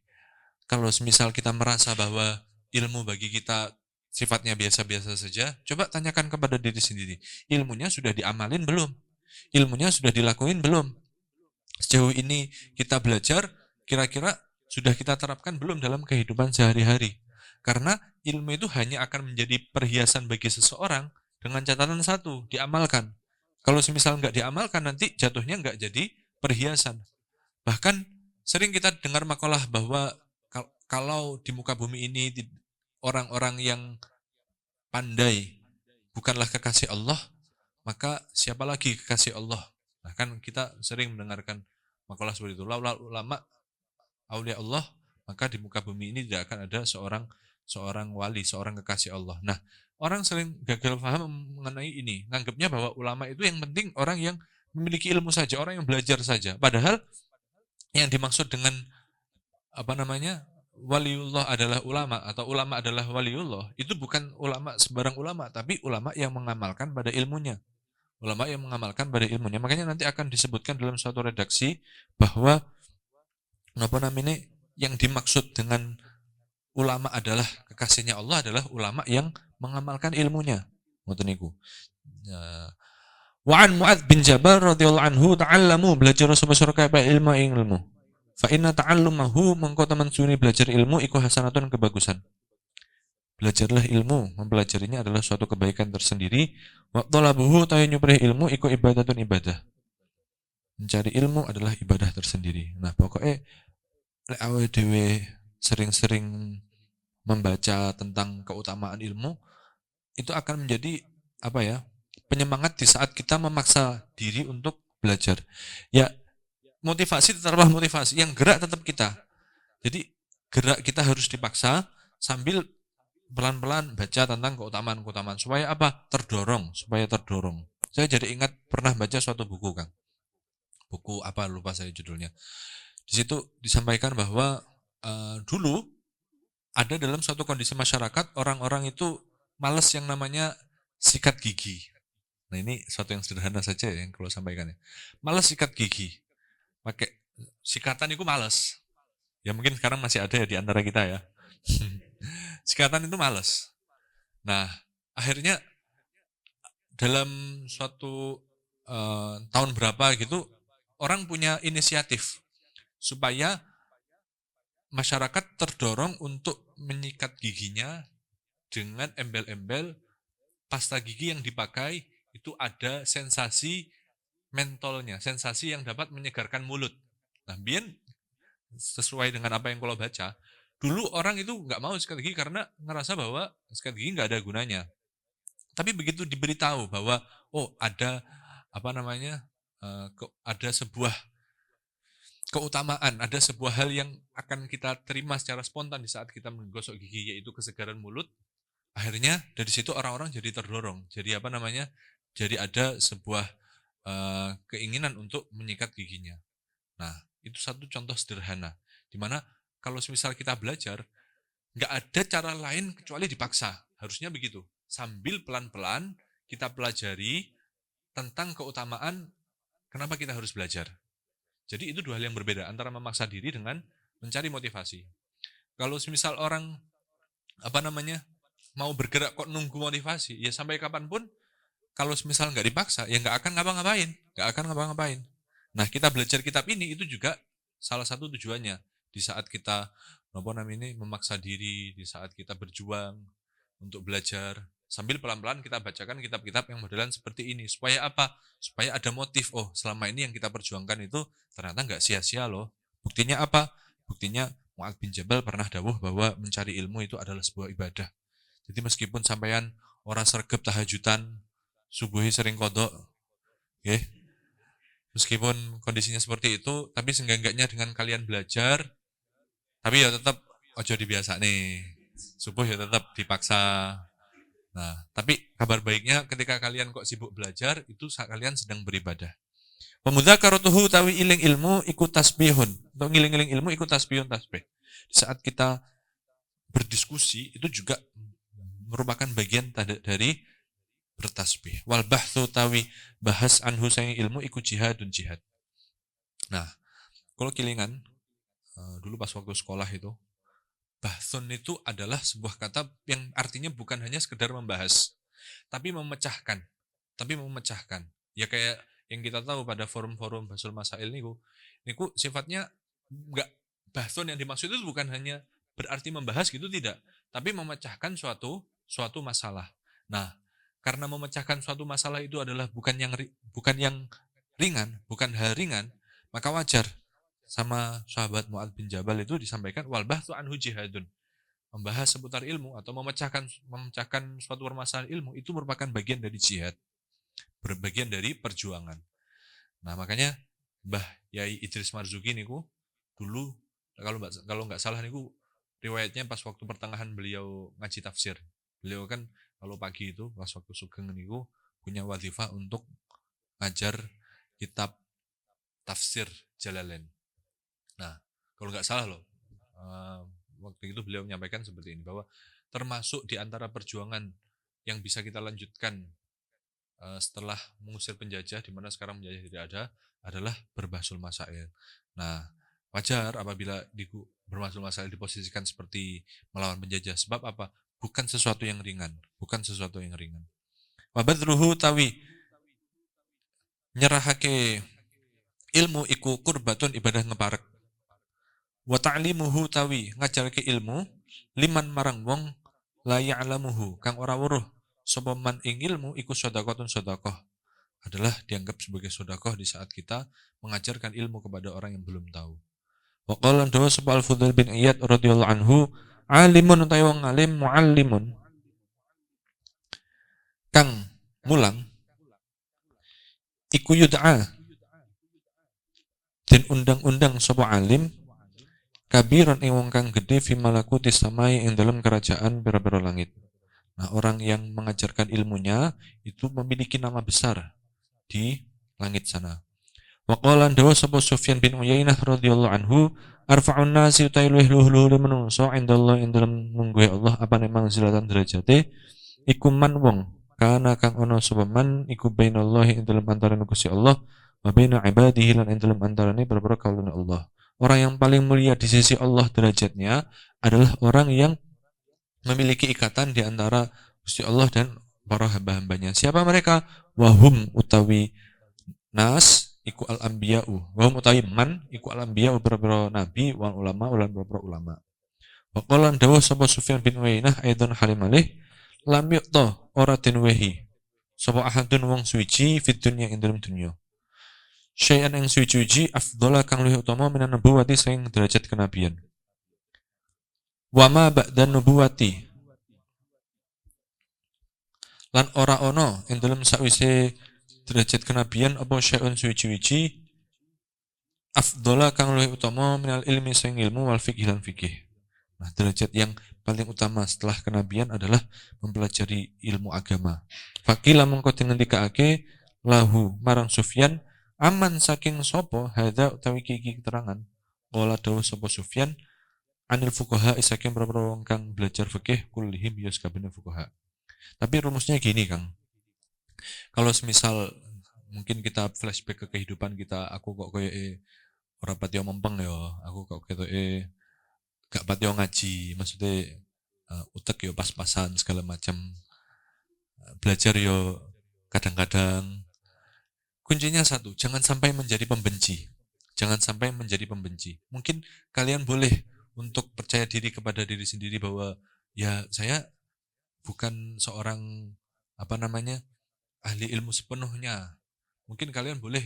Kalau semisal kita merasa bahwa ilmu bagi kita sifatnya biasa-biasa saja, coba tanyakan kepada diri sendiri. Ilmunya sudah diamalin belum? Ilmunya sudah dilakuin belum? Sejauh ini kita belajar, kira-kira sudah kita terapkan belum dalam kehidupan sehari-hari? Karena ilmu itu hanya akan menjadi perhiasan bagi seseorang Dengan catatan satu, diamalkan. Kalau semisal nggak diamalkan, nanti jatuhnya nggak jadi perhiasan. Bahkan sering kita dengar makalah bahwa kalau di muka bumi ini orang-orang yang pandai bukanlah kekasih Allah, maka siapa lagi kekasih Allah? Nah kan kita sering mendengarkan makalah seperti itu. Ulama aulia Allah, maka di muka bumi ini tidak akan ada seorang wali, seorang kekasih Allah. Nah, orang sering gagal paham mengenai ini, nganggapnya bahwa ulama itu yang penting orang yang memiliki ilmu saja, orang yang belajar saja. Padahal yang dimaksud dengan apa namanya waliullah adalah ulama atau ulama adalah waliullah, itu bukan ulama sembarang ulama, tapi ulama yang mengamalkan pada ilmunya. Ulama yang mengamalkan pada ilmunya. Makanya nanti akan disebutkan dalam suatu redaksi bahwa apa namanya yang dimaksud dengan ulama adalah kekasihnya Allah adalah ulama yang mengamalkan ilmunya. Ngoten niku. Wa an Mu'adz bin Jabal radhiyallahu anhu ta'allamu belajar sebesar kaya ilmu. Fa inna ta'allumahu mengko teman suni belajar ilmu iku hasanatun kebagusan. Belajarlah ilmu, mempelajarinya adalah suatu kebaikan tersendiri. Wa talabuhu ta nyuprih ilmu iku ibadatun ibadah. Mencari ilmu adalah ibadah tersendiri. Nah, pokoknya lek awake dhewe sering-sering membaca tentang keutamaan ilmu, itu akan menjadi apa ya? Penyemangat di saat kita memaksa diri untuk belajar. Ya, motivasi tetaplah motivasi, yang gerak tetap kita. Jadi gerak kita harus dipaksa sambil pelan-pelan baca tentang keutamaan-keutamaan supaya apa? Supaya terdorong. Saya jadi ingat pernah baca suatu buku, Kang. Buku apa lupa saya judulnya. Di situ disampaikan bahwa dulu ada dalam suatu kondisi masyarakat orang-orang itu malas yang namanya sikat gigi. Nah ini suatu yang sederhana saja ya, yang kalau sampaikan ya. Malas sikat gigi. Pakai sikatan itu malas. Ya mungkin sekarang masih ada ya di antara kita ya. Sikatan itu malas. Nah akhirnya dalam suatu tahun berapa gitu orang punya inisiatif supaya masyarakat terdorong untuk menyikat giginya dengan embel-embel pasta gigi yang dipakai itu ada sensasi mentolnya, sensasi yang dapat menyegarkan mulut. Nah, biar sesuai dengan apa yang kalau baca, dulu orang itu nggak mau sikat gigi karena ngerasa bahwa sikat gigi nggak ada gunanya. Tapi begitu diberitahu bahwa oh ada apa namanya ada sebuah keutamaan, ada sebuah hal yang akan kita terima secara spontan di saat kita menggosok gigi, yaitu kesegaran mulut. Akhirnya dari situ orang-orang jadi terdorong. Jadi apa namanya? Jadi ada sebuah keinginan untuk menyikat giginya. Nah, itu satu contoh sederhana. Dimana kalau misal kita belajar, nggak ada cara lain kecuali dipaksa. Harusnya begitu. Sambil pelan-pelan kita pelajari tentang keutamaan kenapa kita harus belajar. Jadi itu dua hal yang berbeda antara memaksa diri dengan mencari motivasi. Kalau misal orang apa namanya mau bergerak kok nunggu motivasi, ya sampai kapanpun kalau misal nggak dipaksa, ya nggak akan ngapa-ngapain. Nah kita belajar kitab ini itu juga salah satu tujuannya di saat kita apa namanya memaksa diri, di saat kita berjuang untuk belajar. Sambil pelan-pelan kita bacakan kitab-kitab yang modelan seperti ini. Supaya apa? Supaya ada motif. Oh, selama ini yang kita perjuangkan itu ternyata nggak sia-sia loh. Buktinya apa? Buktinya Mu'adz bin Jabal pernah dawuh bahwa mencari ilmu itu adalah sebuah ibadah. Jadi meskipun sampean orang sergap tahajudan, subuhi sering kodok, okay? Meskipun kondisinya seperti itu, tapi seenggak-enggaknya dengan kalian belajar, tapi ya tetap ojo dibiasa nih. Subuh ya tetap dipaksa. Nah, tapi kabar baiknya ketika kalian kok sibuk belajar, itu kalian sedang beribadah. Pemudzakaratuhu tawi iling ilmu ikut tasbihun. Untuk ngiling-iling ilmu ikut tasbihun tasbih. Di saat kita berdiskusi, itu juga merupakan bagian dari bertasbih. Wal bahthu tawi bahas anhu sayang ilmu ikut jihadun jihad. Nah, kalau kilingan, dulu pas waktu sekolah itu, bahthun itu adalah sebuah kata yang artinya bukan hanya sekedar membahas, tapi memecahkan. Ya kayak yang kita tahu pada forum-forum Basul Masail niku sifatnya enggak, bahthun yang dimaksud itu bukan hanya berarti membahas gitu, tidak, tapi memecahkan suatu masalah. Nah, karena memecahkan suatu masalah itu adalah bukan yang ringan, bukan hal ringan, maka wajar sama sahabat Mu'adz bin Jabal itu disampaikan wal bahthu anhu jihadun. Membahas seputar ilmu atau memecahkan suatu permasalahan ilmu itu merupakan bagian dari jihad, berbagian dari perjuangan. Nah, makanya Mbah Yai Idris Marzuki niku dulu kalau nggak salah niku riwayatnya pas waktu pertengahan beliau ngaji tafsir. Beliau kan kalau pagi itu pas waktu sugeng niku punya wadhifah untuk ngajar kitab tafsir Jalalain. Nah, kalau nggak salah loh, waktu itu beliau menyampaikan seperti ini, bahwa termasuk di antara perjuangan yang bisa kita lanjutkan setelah mengusir penjajah, di mana sekarang penjajah tidak ada, adalah berbahsul masail. Nah, wajar apabila berbahsul masail diposisikan seperti melawan penjajah. Sebab apa? Bukan sesuatu yang ringan. Bukan sesuatu yang ringan. Wabadruhu tawi nyerahake ilmu iku kurbatun ibadah ngeparek. Wa ta'limuhu tawi ngajarke ilmu liman marang wong la ya'lamuhu kang ora weruh sapa man ing ilmu iku sedekahun sedekah, adalah dianggap sebagai sedekah di saat kita mengajarkan ilmu kepada orang yang belum tahu. Wa qala dawa sapa Al-Fudail bin Iyad radhiyallahu anhu, alimun utawa wong alim muallimun kang mulang iku yud'a den undang-undang sapa alim kabiran ing wong kang gedhe fi malakuti samai ing dalam kerajaan pira-pira langit. Nah, orang yang mengajarkan ilmunya itu memiliki nama besar di langit sana. Wa qala dawa sapa Sufyan bin Uyainah radhiyallahu anhu, arfa'un nasi utai luhluh menungso indallah ing dalam mungguhe Allah apa memang zilatan derajate iku man wong kana kang ono sapa man iku bainallahi ing dalam antarané Gusti Allah wa baina ibadihi lan ing dalam antarané para kaulane Allah. Orang yang paling mulia di sisi Allah derajatnya adalah orang yang memiliki ikatan di antara Gusti Allah dan para hamba-hambanya. Siapa mereka? Wahum utawi nas iku al-anbiya'u. Wahum utawi man iku al-anbiya'u para nabi wal ulama ulan para ulama. Wa qala dawu sapa Sufyan bin Uyainah aidan halimalih lam yu'ta ora den wehi sapa ahadun wong suci fid dunya ing dalam dunya. Syai'an ing suci afdhala kang luwih utama minan nubuwati sing derajat kenabian. Wa ma ba'da nubuwati lan ora ono ing dalem sakwise derajat kenabian apa syai'un suci-suci afdhala kang luwih utama minal ilmi sing ilmu wal fikih lan fikih. Nah, derajat yang paling utama setelah kenabian adalah mempelajari ilmu agama. Faqila mengko dingendikaake lahu marang Sufyan aman saking sapa hadza utawi iki keterangan. Qala dawu sapa Sufyan anil fuqaha isaking para wong kang belajar fikih kullihim ya sakabehane fuqaha. Tapi rumusnya gini, Kang. Kalau semisal mungkin kita flashback ke kehidupan kita, aku kok koyo ora patio mempeng ya, aku kok ketoke gak patio ngaji, maksudnya utek yo pas-pasan segala macam. Belajar yo kadang-kadang. Kuncinya satu, jangan sampai menjadi pembenci. Jangan sampai menjadi pembenci. Mungkin kalian boleh untuk percaya diri kepada diri sendiri bahwa ya saya bukan seorang ahli ilmu sepenuhnya. Mungkin kalian boleh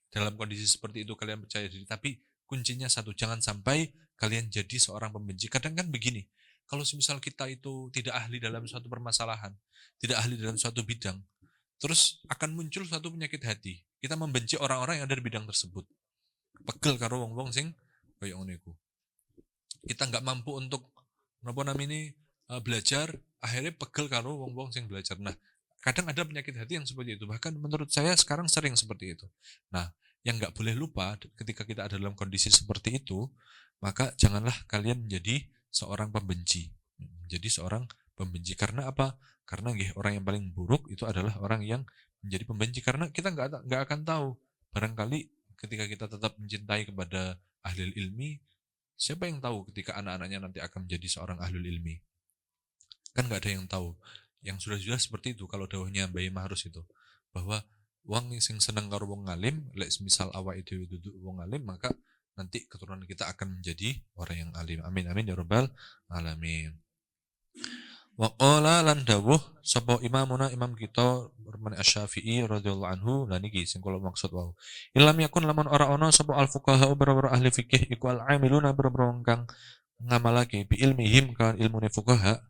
dalam kondisi seperti itu kalian percaya diri, tapi kuncinya satu, jangan sampai kalian jadi seorang pembenci. Kadang kan begini, kalau semisal kita itu tidak ahli dalam suatu permasalahan, tidak ahli dalam suatu bidang, terus akan muncul suatu penyakit hati. Kita membenci orang-orang yang ada di bidang tersebut. Pegel karo wong-wong sing kaya ngono iku. Kita nggak mampu untuk belajar, akhirnya pegel karo wong-wong sing belajar. Nah, kadang ada penyakit hati yang seperti itu. Bahkan menurut saya sekarang sering seperti itu. Nah, yang nggak boleh lupa ketika kita ada dalam kondisi seperti itu, maka janganlah kalian menjadi seorang pembenci. Menjadi seorang pembenci. Karena apa? Karena orang yang paling buruk itu adalah orang yang menjadi pembenci. Karena kita nggak akan tahu. Barangkali ketika kita tetap mencintai kepada ahli ilmi, siapa yang tahu ketika anak-anaknya nanti akan menjadi seorang ahli ilmi? Kan nggak ada yang tahu. Yang sudah jelas seperti itu kalau dawuhnya Mbah Mahrus itu, bahwa wong sing seneng karo wong alim, lek misal awake dhewe duduk wong alim, maka nanti keturunan kita akan menjadi orang yang alim. Amin amin ya rabbal alamin. Wa qala lan dawuh sapa imamuna imam kita Rahman Asy-Syafi'i radhiyallahu anhu lan iki sing kula maksud wau. Ilam yakun lamun ora ana sapa al fuqaha beberapa ahli fikih iku al amiluna beberapa kang ngamalake bi ilmihim kan ilmune fuqaha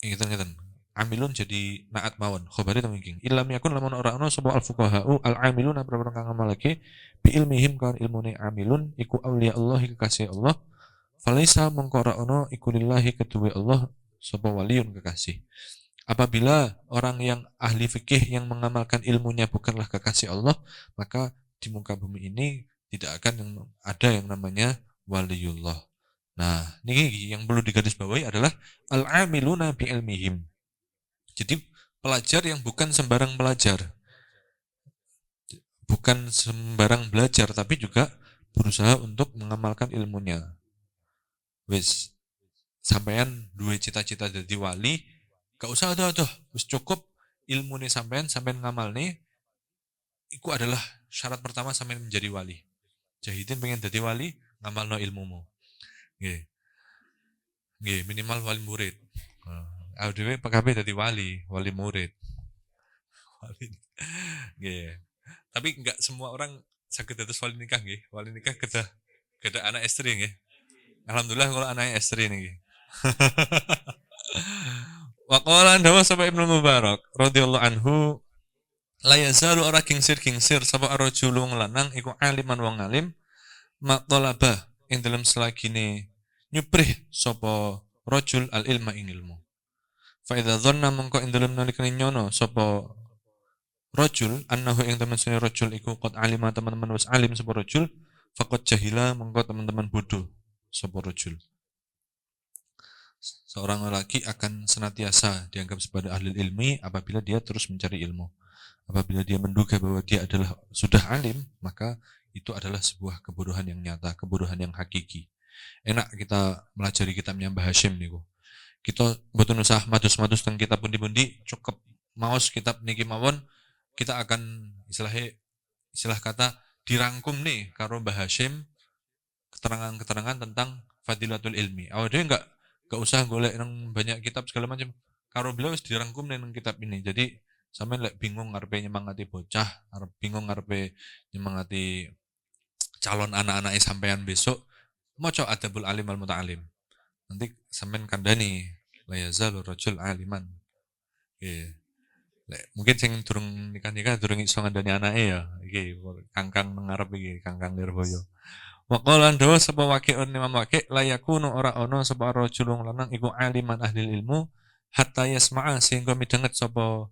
ngeten-ngeten. Amilun jadi naat mawon khabari ta mungkin. Ilam yakun lamun ora ana sapa al fuqaha al amiluna beberapa kang ngamalake bi ilmihim kan ilmune amilun iku auliya Allah kekasih Allah. Falaisa mengko ora ana iku lillahi kedue Allah sapa waliun kekasih. Apabila orang yang ahli fikih yang mengamalkan ilmunya bukanlah kekasih Allah, maka di muka bumi ini tidak akan ada yang namanya waliullah. Nah, ini yang perlu digarisbawahi adalah al-amiluna bi ilmihim. Jadi pelajar yang bukan sembarang pelajar, bukan sembarang belajar, tapi juga berusaha untuk mengamalkan ilmunya. Wis, sampean dua cita-cita jadi wali, gak usah aduh, wis cukup ilmu nih sampean ngamal nih, itu adalah syarat pertama sampean menjadi wali. Jahidin pengen jadi wali, ngamal no ilmumu. Nggih. Nggih, minimal wali murid. Adewe PKB jadi wali murid. Wali. Nggih. Tapi enggak semua orang sakit atas wali nikah nggih. Wali nikah kedah anak istri nggih. Alhamdulillah kalau anaknya istri nih. Wa qala dawa sapa Ibnu Mubarak radhiyallahu anhu la yazalu ora kingsir sapa arrajulu wong lanang iku aliman wong alim maqtalaba ing dalem selagine nyuprih sapa rajul al ilma ing ilmu. Fa idza dhanna mongko ing dalem nalikane nyono sapa rajul annahu ing temen sene rajul iku qad alima teman-teman wis alim sapa rajul faqad jahila mongko teman-teman bodoh sapa rajul. Seorang lelaki akan senantiasa dianggap sebagai ahli ilmi apabila dia terus mencari ilmu. Apabila dia menduga bahwa dia adalah sudah alim, maka itu adalah sebuah kebodohan yang nyata, kebodohan yang hakiki. Enak kita melajari kitabnya Mbah Hashim niku. Kita mboten usah madus-madus teng kitab pundi-pundi, cukup maos kitab niki mawon, kita akan istilah kata dirangkum nih karo Mbah Hashim keterangan-keterangan tentang fadilatul ilmi. Awalnya dia enggak usah golek nang banyak kitab segala macam. Karo beliau wis dirangkum nang kitab ini. Jadi sampean lek bingung ngarepe nyemangati bocah, bingung ngarepe nyemangati calon anak-anake sampean besok, maca Adabul Alim wal Muta'alim. Nanti sampean kandhani la yazalur rajul aliman. Nggih. Lek mungkin sing durung nikah-nikah durung iso ngandani anake ya. Iki kangkang nang ngarep iki, kangkang Lirboyo. Wa qala dawa sapa waqi'un Imam Waqi' la yakunu ora ana sapa rajul lanang iku aliman ahli ilmu hatta yasma'a sehingga midenget sapa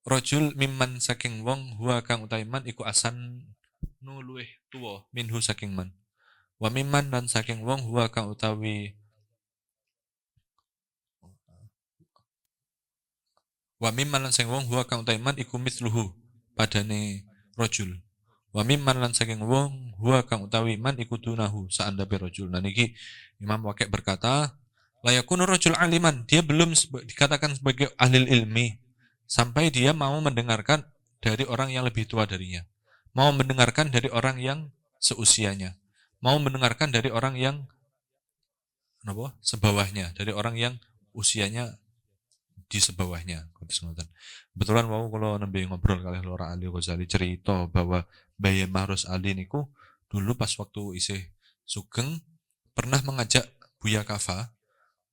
rajul mimman saking wong huwa kang utaiman iku asan nu luweh tuwa minhu saking man. Wa mimman lan saking wong huwa kang utawi wa mimman lan saking wong huwa kang utaiman iku mithluhu padane rajul. Wa mimman lan saking wong huwa kang utawi man iku dunahu saandape rajul. Nah niki Imam Waqi' berkata, la yakunu rajul aliman, dia belum dikatakan sebagai ahli ilmi sampai dia mau mendengarkan dari orang yang lebih tua darinya. Mau mendengarkan dari orang yang seusianya. Mau mendengarkan dari orang yang sebawahnya, dari orang yang usianya di sebawahnya. Kebetulan mau kalau nembe ngobrol kali Lora Ali Ghazali cerita bahwa Bayi Mahrus Ali niku dulu pas waktu isih sugeng pernah mengajak Buya Kafa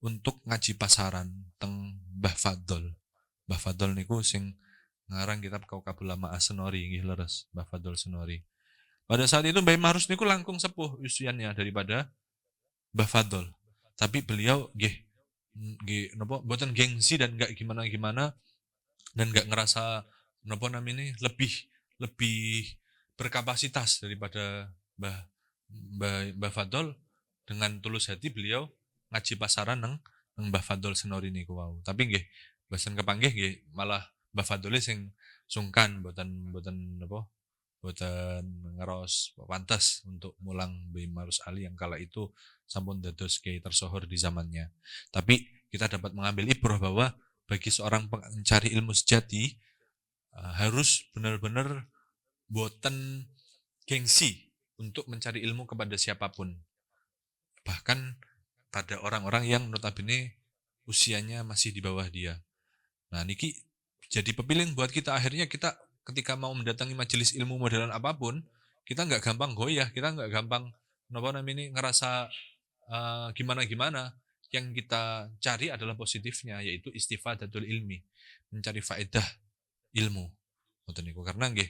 untuk ngaji pasaran teng Mbah Fadl. Mbah Fadl niku sing ngarang kitab Kaukabul Lama As-Senori nggih leres Mbah Fadl Senori. Pada saat itu Bayi Mahrus niku langkung sepuh usianya daripada Mbah Fadl. Tapi beliau nggih napa mboten gengsi dan enggak gimana-gimana dan enggak ngerasa napa namanya lebih berkapasitas daripada Mbah Fadl. Dengan tulus hati beliau ngaji pasaran nang Mbah Fadl Senori niku wau. Tapi nggih bahasan kepanggih nggih malah Mbah Fadl sing sungkan boten ngeros pantas untuk mulang Bayi Mahrus Ali yang kala itu sampun dados kiai tersohor di zamannya. Tapi kita dapat mengambil ibrah bahwa bagi seorang pencari ilmu sejati harus benar-benar boten gengsi untuk mencari ilmu kepada siapapun. Bahkan pada orang-orang yang notabene usianya masih di bawah dia. Nah, niki jadi pepiling buat kita. Akhirnya kita ketika mau mendatangi majelis ilmu modelan apapun, kita nggak gampang goyah, kita nggak gampang ngerasa gimana-gimana. Yang kita cari adalah positifnya, yaitu istifadatul ilmi, mencari faedah ilmu. Karena nggih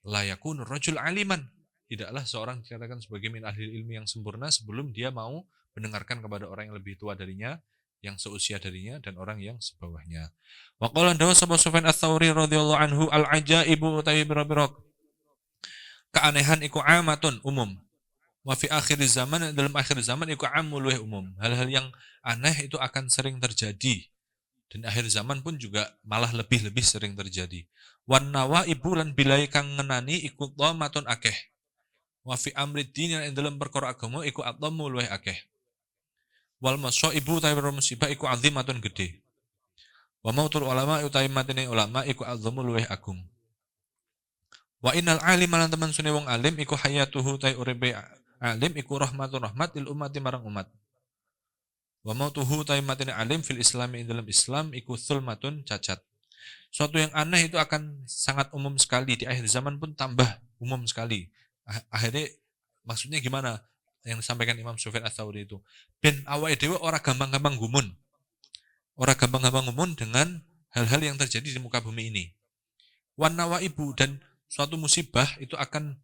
la yakunu rajul aliman, tidaklah seorang dikatakan sebagai min ahli ilmi yang sempurna sebelum dia mau mendengarkan kepada orang yang lebih tua darinya, yang seusia darinya, dan orang yang sebawahnya. Wa qala dawu Sufyan ats-Tsauri radhiyallahu anhu al-ajaibu utawi biro-biro keanehan iku amatun umum. Wa fi akhir zaman, dalam akhir zaman iku amul umum. Hal-hal yang aneh itu akan sering terjadi. Dan akhir zaman pun juga malah lebih-lebih sering terjadi. Wan nawaibu lan bilai kang ngenani iku dhamatun akeh. Wa fi amri din yang dalam perkara agama iku adhamu luweh akeh. Wal masaibu ta musibah iku azimatun gede. Wa mautul ulama utawi matine ulama iku adhamu luweh agung. Wa innal alima lan teman sune wong alim iku hayatuhu ta uripe alim iku rahmatun rahmat lil ummati marang umat. Wa mautuhu ta matine alim fil islami dalam Islam iku zulmatun cacat. Suatu yang aneh itu akan sangat umum sekali, di akhir zaman pun tambah umum sekali. Akhirnya maksudnya gimana yang disampaikan Imam Sufyan ats-Tsauri itu? Ben awake dhewe ora gampang-gampang gumun. Ora gampang-gampang gumun dengan hal-hal yang terjadi di muka bumi ini. Wan nawaibu, dan suatu musibah itu akan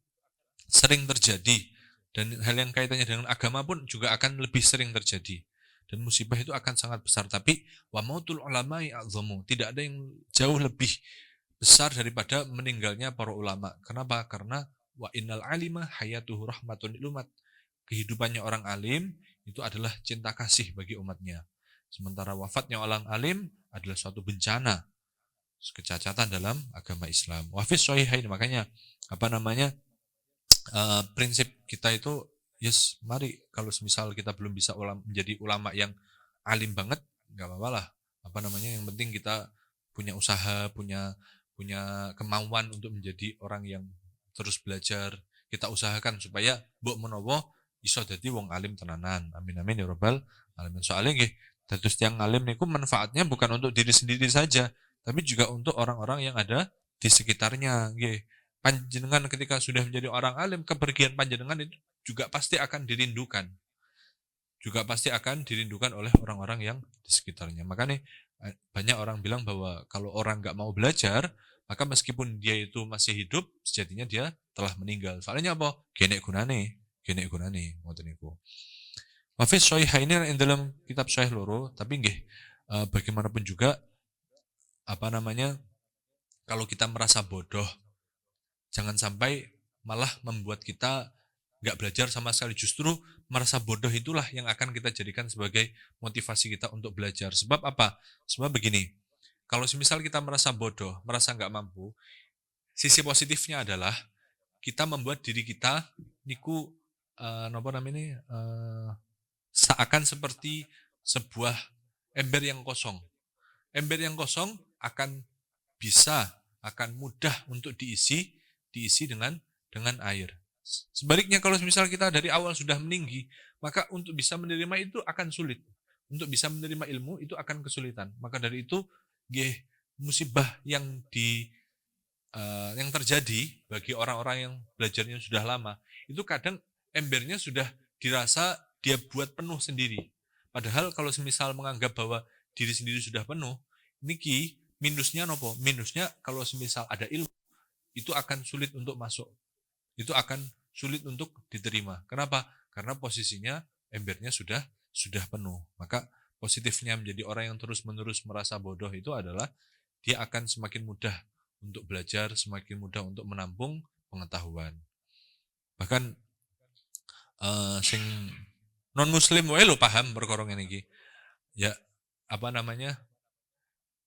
sering terjadi, dan hal yang kaitannya dengan agama pun juga akan lebih sering terjadi. Dan musibah itu akan sangat besar. Tapi wa mautul ulama'i a'zamu, tidak ada yang jauh lebih besar daripada meninggalnya para ulama. Kenapa? Karena wa innal alima hayatuhu rahmatun lil umat. Kehidupannya orang alim itu adalah cinta kasih bagi umatnya. Sementara wafatnya orang alim adalah suatu bencana, kecacatan dalam agama Islam. Wafis sahihain, makanya prinsip kita itu mari kalau misal kita belum bisa menjadi ulama yang alim banget, nggak apa-apa lah. Yang penting kita punya usaha, punya kemauan untuk menjadi orang yang terus belajar. Kita usahakan supaya mbok menawa iso dadi wong alim tenanan. Amin amin ya rabbal alamin. Soalnya nggih, dados tiyang alim niku manfaatnya bukan untuk diri sendiri saja, tapi juga untuk orang-orang yang ada di sekitarnya nggih. Panjenengan ketika sudah menjadi orang alim, kepergian panjenengan itu juga pasti akan dirindukan. Juga pasti akan dirindukan oleh orang-orang yang di sekitarnya. Makanya banyak orang bilang bahwa kalau orang nggak mau belajar, maka meskipun dia itu masih hidup, sejatinya dia telah meninggal. Soalnya apa? Genek gunane, ngoten niku. Wafis sahihaini ini dalam kitab sahih loro, tapi nggih bagaimanapun juga kalau kita merasa bodoh, jangan sampai malah membuat kita nggak belajar sama sekali. Justru merasa bodoh itulah yang akan kita jadikan sebagai motivasi kita untuk belajar. Sebab apa? Sebab begini, kalau misal kita merasa bodoh, merasa nggak mampu, sisi positifnya adalah kita membuat diri kita niku seakan seperti sebuah ember yang kosong. Ember yang kosong akan mudah untuk diisi dengan air. Sebaliknya kalau misal kita dari awal sudah meninggi, maka untuk bisa menerima itu akan sulit. Untuk bisa menerima ilmu itu akan kesulitan. Maka dari itu, musibah yang terjadi bagi orang-orang yang belajarnya sudah lama, itu kadang embernya sudah dirasa dia buat penuh sendiri. Padahal kalau misal menganggap bahwa diri sendiri sudah penuh, niki minusnya nopo? Minusnya kalau misal ada ilmu, itu akan sulit untuk masuk. Itu akan sulit untuk diterima. Kenapa? Karena posisinya embernya sudah penuh. Maka positifnya menjadi orang yang terus-menerus merasa bodoh itu adalah dia akan semakin mudah untuk belajar, semakin mudah untuk menampung pengetahuan. Bahkan sing non muslim wae lo paham perkara ngene iki. Ya,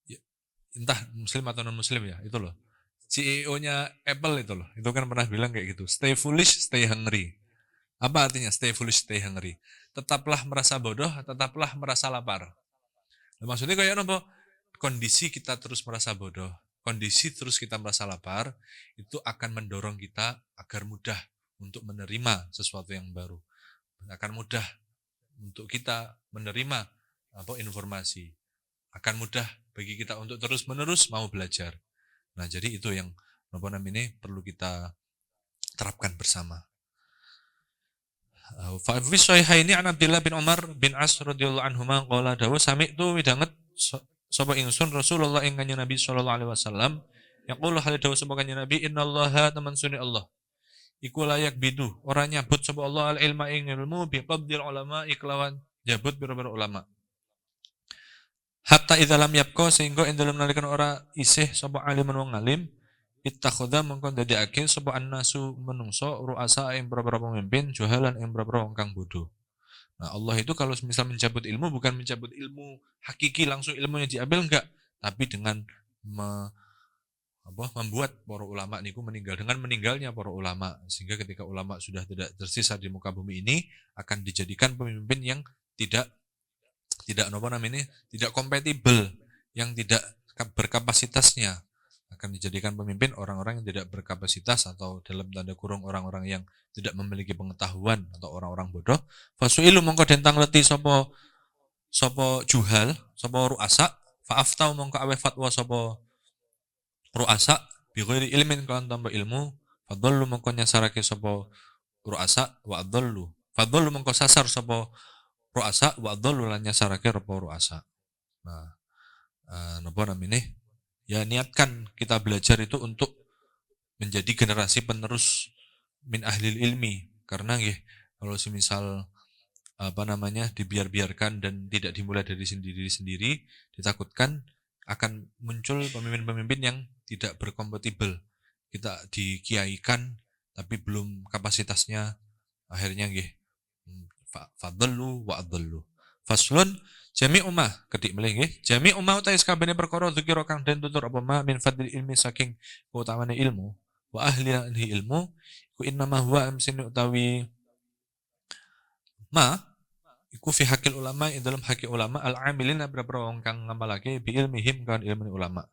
ya, entah muslim atau non muslim ya, itu loh. CEO-nya Apple itu loh, itu kan pernah bilang kayak gitu, stay foolish, stay hungry. Apa artinya stay foolish, stay hungry? Tetaplah merasa bodoh, tetaplah merasa lapar. Nah, maksudnya kayak apa? Kondisi kita terus merasa bodoh, kondisi terus kita merasa lapar, itu akan mendorong kita agar mudah untuk menerima sesuatu yang baru. Akan mudah untuk kita menerima informasi. akan mudah bagi kita untuk terus-menerus mau belajar. Nah, jadi itu yang ini perlu kita terapkan bersama. Fa fi sahihaini an Abdullah bin Umar bin As radhiyallahu anhuma qala dawu sami'tu widanget sapa ingsun Rasulullah ing kanjeng Nabi sallallahu alaihi wasallam yaqulu hal dawu sapa kanjeng Nabi innallaha taman sunni Allah iku layak bidu ora nyabut sapa Allah al ilma ing ilmu bi qabdil ulama iklawan jabut biro-biro ulama hatta idza lam yabqa sehingga ing dalem nalikan ora isih sapa alimun wong alim ittakhadha mongko dadekake sapa annasu menungso ruasa ing para pemimpin juhalan ing para wong kang bodoh. Nah, Allah itu kalau misal mencabut ilmu bukan mencabut ilmu hakiki langsung ilmunya diambil enggak, tapi dengan membuat para ulama niku meninggal dengan meninggalnya para ulama sehingga ketika ulama sudah tidak tersisa di muka bumi ini akan dijadikan pemimpin yang tidak tidak kompatibel, yang tidak berkapasitasnya akan dijadikan pemimpin orang-orang yang tidak berkapasitas atau dalam tanda kurung orang-orang yang tidak memiliki pengetahuan atau orang-orang bodoh. Fasuilu mongko dentang leti sapa juhal, sapa ruasa, faaftau mongko awe fatwa sapa ruasa bi ghairi ilmin kan tambah ilmu, fadallu mongko nyasarake sapa ruasa wa adallu. Fadallu mongko sasar sapa ruasa wa adallu lan nyasarake sapa ruasa. Nah, napa namine? Ya niatkan kita belajar itu untuk menjadi generasi penerus min ahlil ilmi karena kalau semisal dibiarkan dan tidak dimulai dari sendiri ditakutkan akan muncul pemimpin-pemimpin yang tidak berkompatibel. Kita dikiaikan tapi belum kapasitasnya akhirnya fadallu wa adallu. Faslun jami ummah ketik melih nggih jami ummah utai sakabehane perkara dzikira kang den tutur apa ma min fadlil ilmi saking keutamaan ilmu wa ahli ilmu ku innama huwa amsin utawi ma iku fi hakil ulama ing dalam hakil ulama al amilina berapa wong kang ngamalake bi ilmihim kan ilmu ulama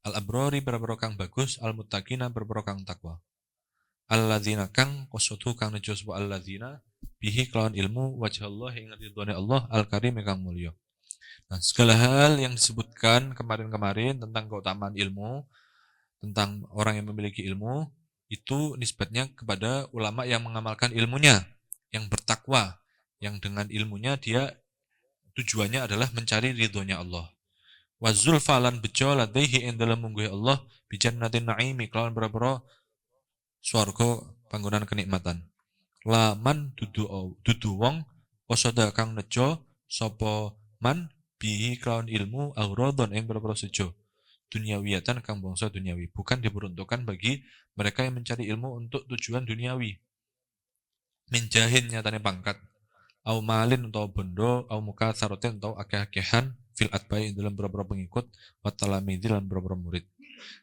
al abrori berapa kang bagus al muttaqina berapa kang takwa alladzina kang qasatu kang nejo sapa alladzina bihi kelawan ilmu wajah Allah ing ridhone Allah al-karim kang mulya. Nah, segala hal yang disebutkan kemarin-kemarin tentang keutamaan ilmu, tentang orang yang memiliki ilmu, itu nisbatnya kepada ulama yang mengamalkan ilmunya, yang bertakwa, yang dengan ilmunya dia tujuannya adalah mencari ridhonya Allah. Wa zulfa lan bejo ladaihi ing dalem mungguhe Allah bi jannatin na'imi kelawan boro-boro swarga panggonan kenikmatan. Laman dudu wong posada kang nejo sapa man bihi kelawan ilmu auradon ing boro-boro sejo duniawiyatan kang bangsa duniawi bukan diperuntukkan bagi mereka yang mencari ilmu untuk tujuan duniawi minjahin nyatane pangkat au malin atau bondo au muka saroten atau akeh-akehan fil atbai dalam boro-boro pengikut wa talamidzi lan boro-boro murid.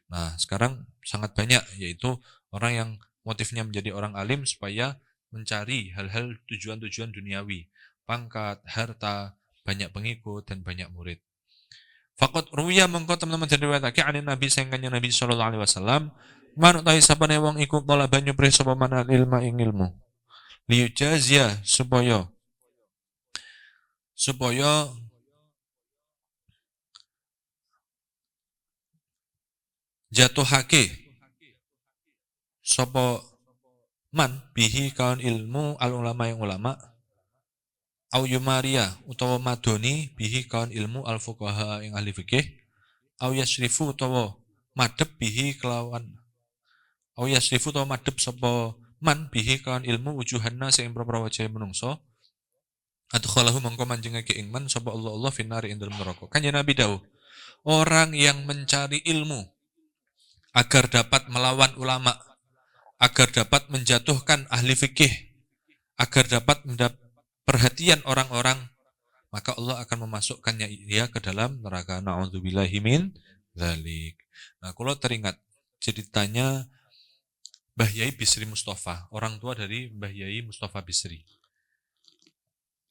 Nah, sekarang sangat banyak yaitu orang yang motifnya menjadi orang alim supaya mencari hal-hal tujuan-tujuan duniawi, pangkat, harta, banyak pengikut dan banyak murid. Faqat ruwiya mengko teman-teman diriwayatake anin Nabi sangkanya Nabi sallallahu alaihi wasallam, man utahe sapane wong iku talaba nyupri sapa manal ilma ing ilmu. Liyujazia supaya jatuhake sapa man bihi kaun ilmu al ulama yang ulama au yumaria utawa madoni bihi kaun ilmu al fuqaha yang ahli fikih au yasrifu utawa madhep bihi kelawan au yasrifu utawa madhep sapa man bihi kaun ilmu wujuhanna sing propro wajah menungso adkhalahu mongko manjingake ing man sapa Allah finari ing dalem neraka. Kanjeng Nabi dawuh orang yang mencari ilmu agar dapat melawan ulama, agar dapat menjatuhkan ahli fikih, agar dapat mendapat perhatian orang-orang, maka Allah akan memasukkannya dia ke dalam neraka. Na'udzubillahi min dzalik. Nah, kalau teringat ceritanya Mbah Yai Bisri Mustafa, orang tua dari Mbah Yai Mustafa Bisri,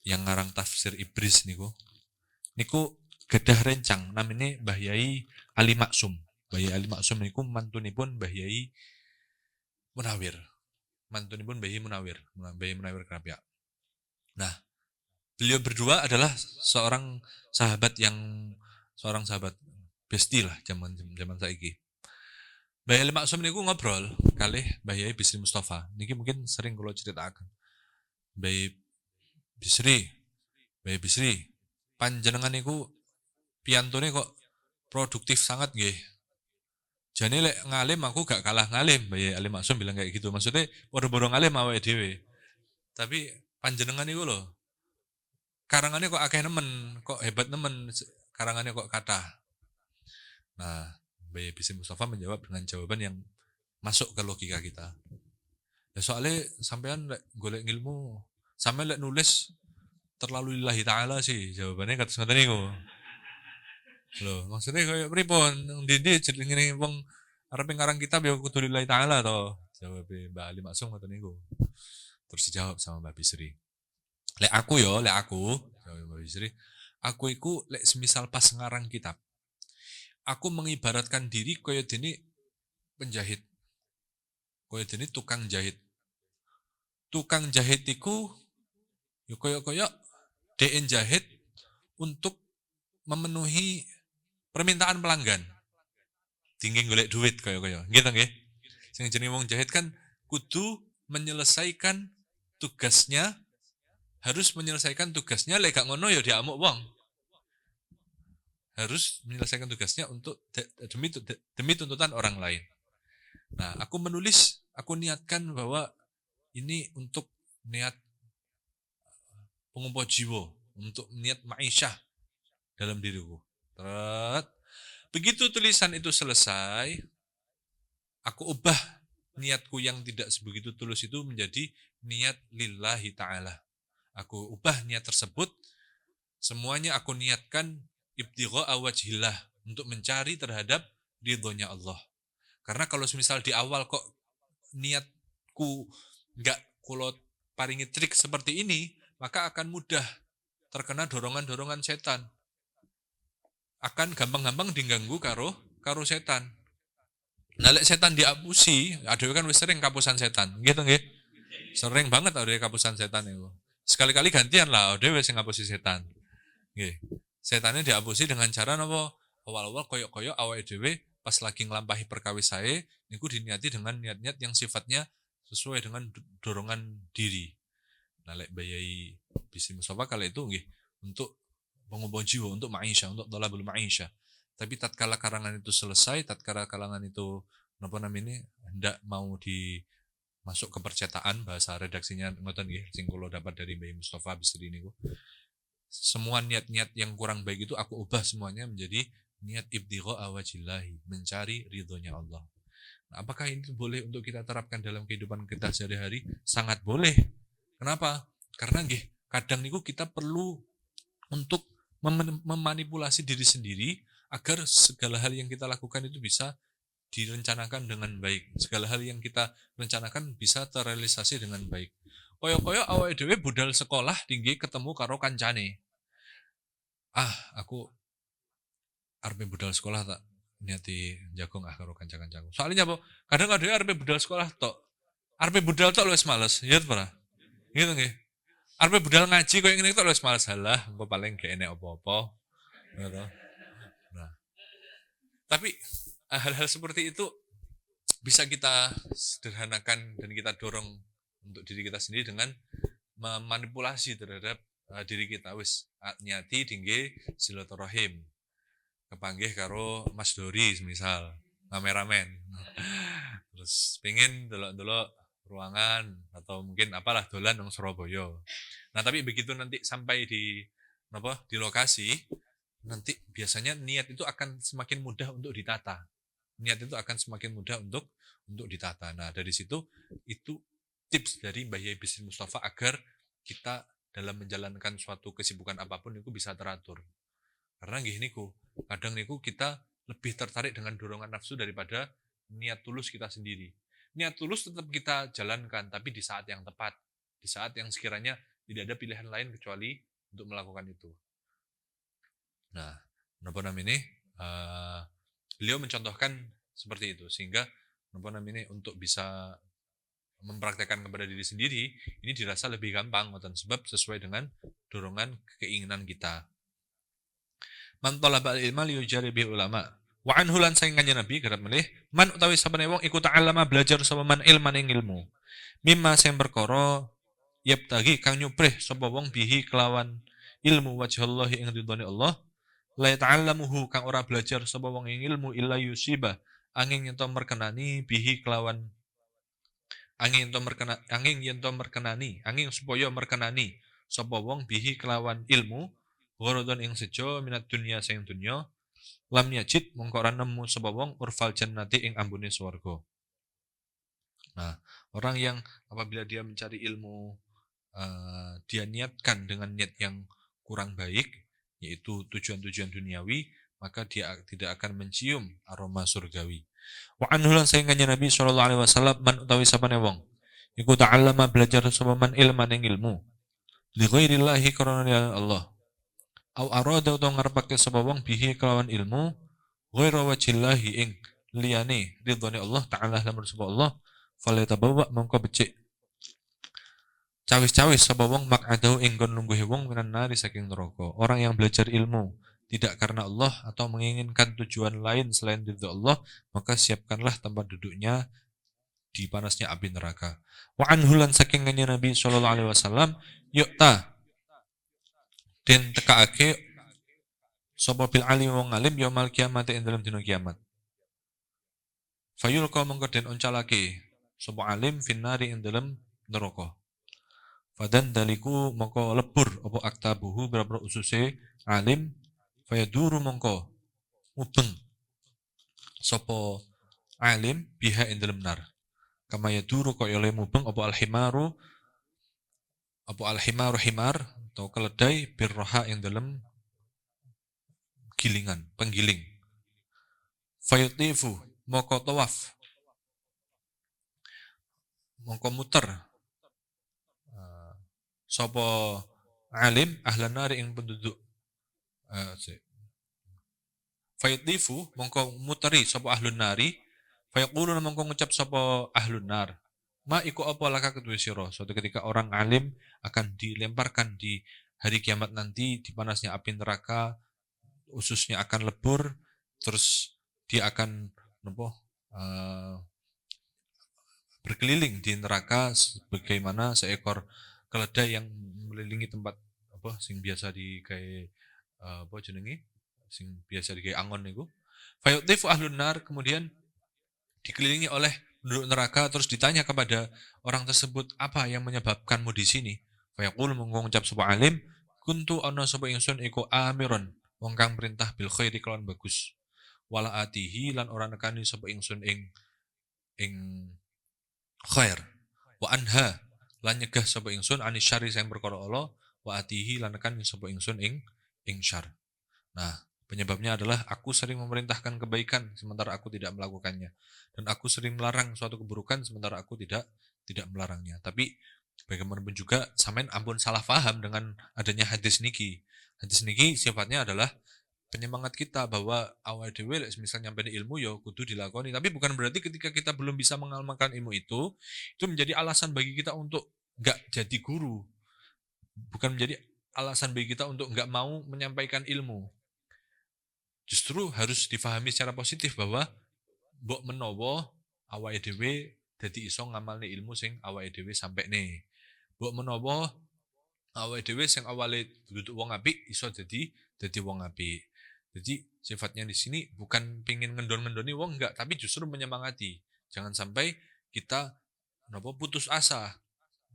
yang ngarang tafsir Ibris niku gadah rencang namanya Mbah Yai Ali Maksum. Mbah Yai Ali Maksum niku mantunipun Mbah Yai Munawir. Mantunipun Mbah Yai Munawir Krapyak. Nah, beliau berdua adalah seorang sahabat yang seorang sahabat bestie lah zaman saiki. Mbah Yai Maksum niku ngobrol kalih Mbah Yai Bisri Mustafa. Niki mungkin sering kula critakaken. Mbah Yai Bisri, Mbah Yai Bisri, panjenengan niku piyantune kok produktif sangat nggih. Jane lek ngalim aku gak kalah ngalim, Mbah Yai Ali Maksum bilang kayak gitu. Maksudnya padha-padha ngalim awake dhewe. Tapi panjenengan niku lho karangannya kok akeh nemen, kok hebat nemen, karangannya kok kathah. Nah, Mbah Yai Bisri Mustafa menjawab dengan jawaban yang masuk ke logika kita. Ya soalnya sampean lek golek ilmu, sampean lek nulis terlalu lillahi ta'ala sih, jawabannya kata ngoten niku. Loh, maksudnya kayak pripun? Ndi jenenge wong arep ngarang kitab ya kudu lillahi ta'ala to. Jawab Mbak Ali Maksum ngoten niku. Terus dijawab sama Mbak Bisri. Lek aku, jawab Mbak Bisri, aku iku lek semisal pas ngarang kitab, aku mengibaratkan diri kaya dene penjahit. Kaya dene tukang jahit. Tukang jahit iku ya kaya dhek jahit untuk memenuhi permintaan pelanggan. Tinggi golek duit kaya. Gitu nggih. Sing jenenge wong jahit kan kudu menyelesaikan tugasnya, harus menyelesaikan tugasnya lek gak ngono ya diamuk wong. Harus menyelesaikan tugasnya untuk demi tuntutan orang lain. Nah, aku menulis, aku niatkan bahwa ini untuk niat pengumpul jiwa, untuk niat ma'isyah dalam diriku. Begitu tulisan itu selesai, aku ubah niatku yang tidak sebegitu tulus itu menjadi niat lillahi ta'ala. Aku ubah niat tersebut, semuanya aku niatkan ibtigha'a wajhillah, untuk mencari terhadap ridhonya Allah. Karena kalau misal di awal kok niatku enggak kulot paringi trik seperti ini, maka akan mudah terkena dorongan-dorongan setan. Akan gampang-gampang diganggu karo setan. Nah, lek setan diapusi, adewe kan wis sering kapusan setan, gitu nggih. Sering banget adewe kapusan setan itu. Sekali-kali gantian lah adewe sing ngapusi setan. Nggih. Setannya diapusi dengan cara napa? Awal-awal koyok-koyok awake dhewe pas lagi nglampahi perkawis sae niku diniati dengan niat-niat yang sifatnya sesuai dengan dorongan diri. Nah, lek Mbah Yai Bisri Mustafa kala itu nggih untuk pengumpul jiwa, untuk ma'isyah, untuk thalabul ma'isyah. Tapi tatkala karangan itu selesai, tatkala karangan itu napa namanya hendak mau masuk ke percetaan, bahasa redaksinya ngoten nggih sing kula dapat dari Mbah Mustafa Bisri niku. Semua niat-niat yang kurang baik itu aku ubah semuanya menjadi niat ibtigha'a wajillahi, mencari ridhonya Allah. Nah, apakah ini boleh untuk kita terapkan dalam kehidupan kita sehari-hari? Sangat boleh. Kenapa? Karena nggih, kadang niku kita perlu untuk memanipulasi diri sendiri agar segala hal yang kita lakukan itu bisa direncanakan dengan baik. Segala hal yang kita rencanakan bisa terrealisasi dengan baik. Koyo-koyo awake dhewe budal sekolah tinggi ketemu karo kancane. Aku arep budal sekolah tak niati jagong karo kanca-kancaku. Soalnya apa? Kadang dhewe arep budal sekolah tok. Arep budal tok wis males, ya ora? Gitu nggih. Arep budal ngaji koyo ngene tok wis males, halah engko paling gak enek apa-apa. Gitu. Nah. Tapi hal-hal seperti itu bisa kita sederhanakan dan kita dorong untuk diri kita sendiri dengan memanipulasi terhadap diri kita. Wis niati tinggi silaturahim, kepanggih karo Mas Dori misal kameramen, terus pengen delok-delok ruangan atau mungkin apalah dolan nang Surabaya. Nah, tapi begitu nanti sampai di lokasi, nanti biasanya niat itu akan semakin mudah untuk ditata. Niat itu akan semakin mudah untuk ditata. Nah, dari situ itu tips dari Mbah Yai Bisri Mustafa agar kita dalam menjalankan suatu kesibukan apapun itu bisa teratur. Karena nggih niku, kadang niku kita lebih tertarik dengan dorongan nafsu daripada niat tulus kita sendiri. Niat tulus tetap kita jalankan, tapi di saat yang tepat, di saat yang sekiranya tidak ada pilihan lain kecuali untuk melakukan itu. Nah, napa namanya? Beliau mencontohkan seperti itu, sehingga napa namanya untuk bisa mempraktekkan kepada diri sendiri ini dirasa lebih gampang, sebab sesuai dengan dorongan keinginan kita. Man talaba ilma liyujari bihi ulama. Wa anhu lan saing kanjeng Nabi kerep melih man utawi sapane wong iku ta'allama belajar sapa man ilman ing ilmu. Mimma sing perkara yabtagi kang nyuprih sapa wong bihi kelawan ilmu wajhallahi ing ridhone Allah. La ta'allamuhu kang ora belajar sapa wong ing ilmu illa yusiba angin yen to merkenani bihi kelawan angin yen to merkenani angin supaya merkenani sapa wong bihi kelawan ilmu gharadun ing sejo minat dunya sing dunya lam yajid mongko ora nemu sapa wong urfal jannati ing ambune swarga. Nah, orang yang apabila dia mencari ilmu dia niatkan dengan niat yang kurang baik yaitu tujuan-tujuan duniawi maka dia tidak akan mencium aroma surgawi. Wa anhu lan saing kanjeng Nabi sallallahu alaihi wasallam man utawi sapane wong iku ta'allama belajar sapa man ilman ing ilmu li ghairillahi karena Allah au arada utawa ngarepake sapa wong bihi kelawan ilmu ghaira wajillahi ing liyane ridhone Allah taala lamun sapa Allah falatabawa mongko becik cawis-cawis sapa wong maq'adahu ing nggon lungguhe wong minan nari saking neraka. Orang yang belajar ilmu tidak karena Allah atau menginginkan tujuan lain selain ridha Allah, maka siapkanlah tempat duduknya di panasnya api neraka. Wa anhu lan saking kanjeng Nabi sallallahu alaihi wasallam yukta den tekaake sapa bil alim wong alim yaumul kiamat ing dalem dina kiamat. Fayulqa mongko den oncalake sapa alim finnari ing dalem neraka. Fadan daliku mongko lebur apa aktabuhu berapa ususe alim fayaduru mongko mubeng sapa alim biha ing dalem nar kama yaduru kaya oleh mubeng apa alhimaru himar atau keledai birroha ing dalem gilingan penggiling fayutifu mongko tawaf mongko muter sapa alim ahlan nari ing penduduk fayutifu mongko muteri sapa ahlun nari fayaquluna mongko ngucap sapa ahlun nar ma iku apa laka kedue sira suatu ketika orang alim akan dilemparkan di hari kiamat nanti di panasnya api neraka ususnya akan lebur terus dia akan berkeliling di neraka sebagaimana seekor keledai yang melilingi tempat apa sing biasa digawe apa jenenge sing biasa digawe angon niku fayutifu ahlun nar kemudian dikelilingi oleh penduduk neraka terus ditanya kepada orang tersebut apa yang menyebabkanmu di sini fayaqul mengucap sapa alim kuntu ana sapa ingsun iku amiron wong kang perintah bil khairi kelawan bagus wala atihi lan ora nekani sapa ingsun ing khair wa anha lan nyegah sapa ingsun anis syari sing perkara Allah wa atihi lan nekani sapa ingsun ing syar. Nah, penyebabnya adalah aku sering memerintahkan kebaikan sementara aku tidak melakukannya dan aku sering melarang suatu keburukan sementara aku tidak melarangnya. Tapi bagaimanapun juga sampean ampun salah paham dengan adanya hadis niki. Hadis niki sifatnya adalah penyemangat kita bahwa awal dhewe misalnya nyampe ilmu ya kudu dilakoni, tapi bukan berarti ketika kita belum bisa mengamalkan ilmu itu menjadi alasan bagi kita untuk enggak jadi guru. Bukan menjadi alasan bagi kita untuk enggak mau menyampaikan ilmu. Justru harus difahami secara positif bahwa mbok menawa awake dhewe dadi iso ngamalne ilmu sing awake dhewe sampekne. Mbok menawa awake dhewe sing awale duduk wong apik iso dadi wong apik. Jadi sifatnya di sini bukan pingin ngendon-ngendoni wong enggak, tapi justru menyemangati. Jangan sampai kita putus asa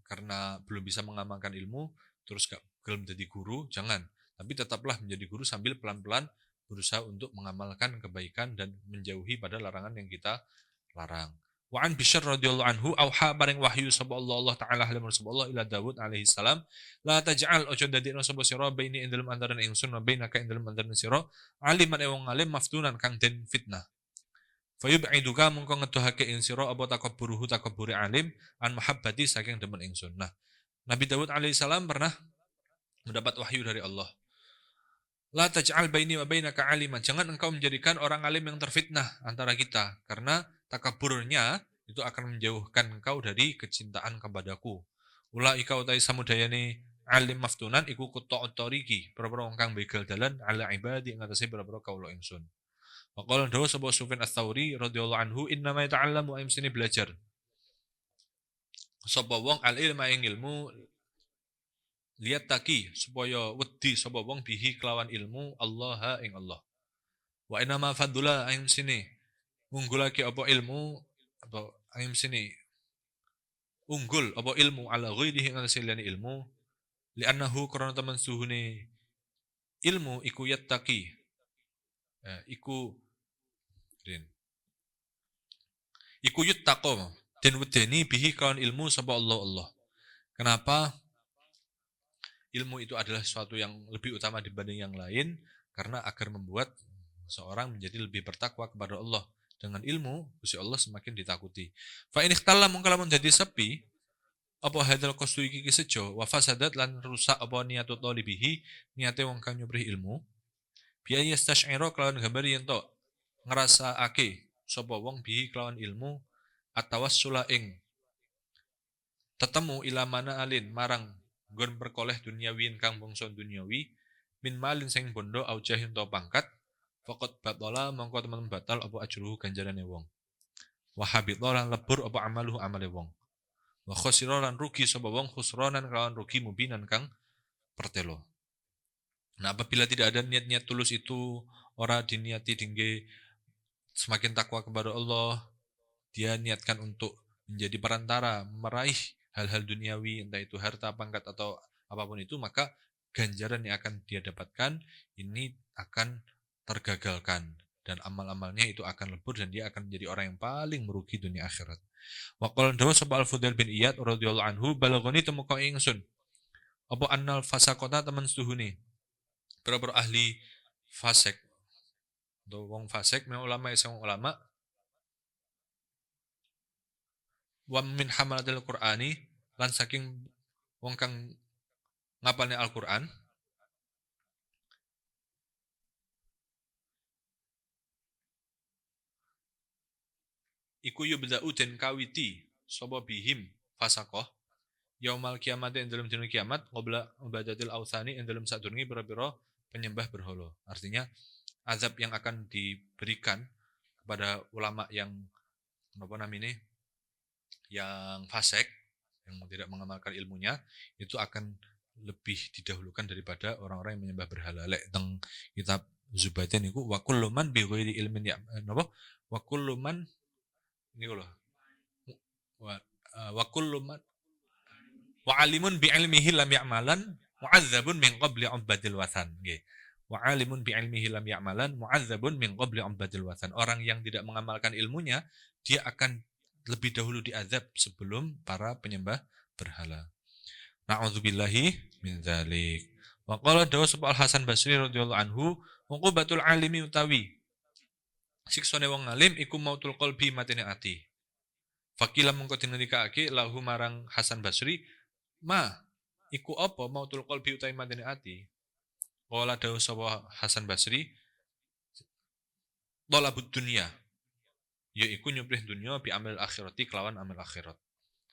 karena belum bisa mengamalkan ilmu terus gak gelem jadi guru, jangan. Tapi tetaplah menjadi guru sambil pelan-pelan berusaha untuk mengamalkan kebaikan dan menjauhi pada larangan yang kita larang. Wa an Bishr radhiyallahu anhu auha bareng wahyu sapa Allah taala halim rasulullah ila Daud alaihi salam la taj'al ojo dadekno sapa sira baini ing dalem antaran ingsun wa bainaka ing dalem antaran sira aliman wong alim maftunan kang den fitnah fayub'iduka mongko ngedohake ing sira apa takabburuhu takabburi alim an mahabbati saking demen ingsun. Nah, Nabi Daud alaihi salam pernah mendapat wahyu dari Allah. La taj'al baini wa bainaka aliman. Jangan engkau menjadikan orang alim yang terfitnah antara kita karena takaburnya itu akan menjauhkan engkau dari kecintaan kepadaku. Ulaika utai samudayani alim maftunan iku quta'ut tariqi para wong kang begal dalan ala ibadi ing atase para kawula ingsun. Wa qala dawu sapa Sufyan Ats-Tsauri radhiyallahu anhu inna ma ta'allamu aim sini belajar sapa wong al ilma ing ilmu lihat taki supaya wedi sapa wong bihi kelawan ilmu Allah ing Allah. Wa inna ma fadula aim sini unggulake apa ilmu atau aim sini unggul apa ilmu ala ghairihi ing atase ilmu li'annahu karena teman suhune ilmu iku yattaqi iku yuttaqo dan wedeni bihi kawan ilmu sapa Allah. Kenapa? Ilmu itu adalah sesuatu yang lebih utama dibanding yang lain karena agar membuat seorang menjadi lebih bertakwa kepada Allah. Dengan ilmu, Gusti Allah semakin ditakuti. Fa in ikhtalla mung kalamun dadi sepi apa hadzal qasdu iki sejo wa fasadat lan rusak apa niatu talibihi niate wong kang nyubrih ilmu biaya yastash'ira kelawan gambar yen to ngrasakake sapa wong bihi kelawan ilmu atawassula ing tetemu ila mana alin marang nggon perkoleh duniawi kang bangsa duniawi min malin sing bondo au jahin to pangkat faqat batala mongko temen batal apa ajruhu ganjarane wong wa habita lan lebur apa amaluhu amale wong wa khosira lan rugi sapa wong khusranan kelawan rugi mubinan kang pertelo. Nah, apabila tidak ada niat-niat tulus itu ora diniati dingge semakin takwa kepada Allah, dia niatkan untuk menjadi perantara meraih hal-hal duniawi entah itu harta, pangkat atau apapun itu, maka ganjaran yang akan dia dapatkan ini akan tergagalkan dan amal-amalnya itu akan lebur dan dia akan menjadi orang yang paling merugi dunia akhirat. Wa qala dawu sapa Al-Fudail bin Iyad radhiyallahu anhu balaghani temuka ingsun apa annal fasaqata temen setuhune para ahli fasik atau wong fasik men ulama iseng ulama wa min hamalatil qur'ani lan saking wong kang ngapalne Al-Qur'an iku yubda'u den kawiti sapa bihim fasaqah yaumal kiamat ing dalem dina kiamat qabla ibadatil autsani ing dalem sadurunge pira-pira penyembah berhala. Artinya azab yang akan diberikan kepada ulama yang apa namanya yang fasik yang tidak mengamalkan ilmunya itu akan lebih didahulukan daripada orang-orang yang menyembah berhala. Lek teng kitab Zubaiden niku wa kullu man bi ghairi ilmin ya napa wa kullu man niku lho wa kullu man wa alimun bi ilmihi lam ya'malan mu'adzabun min qabli ubadil wasan nggih. Wa alimun bi ilmihi lam ya'malan mu'adzabun min qabli ubadil wasan. Orang yang tidak mengamalkan ilmunya dia akan lebih dahulu diazab sebelum para penyembah berhala. Na'udzubillahi min dzalik. Wa qala dawu Al Hasan Basri radhiyallahu anhu uqubatul alimi utawi siksane wong alim iku mautul qalbi matine ati. Fakila mengko dingendikake lahu marang Hasan Basri ma iku apa mautul qalbi utawi matine ati. Qala dawu sapa Hasan Basri talabud dunya yaiku nyubrih dunia bi amal akhirati kelawan amal akhirat.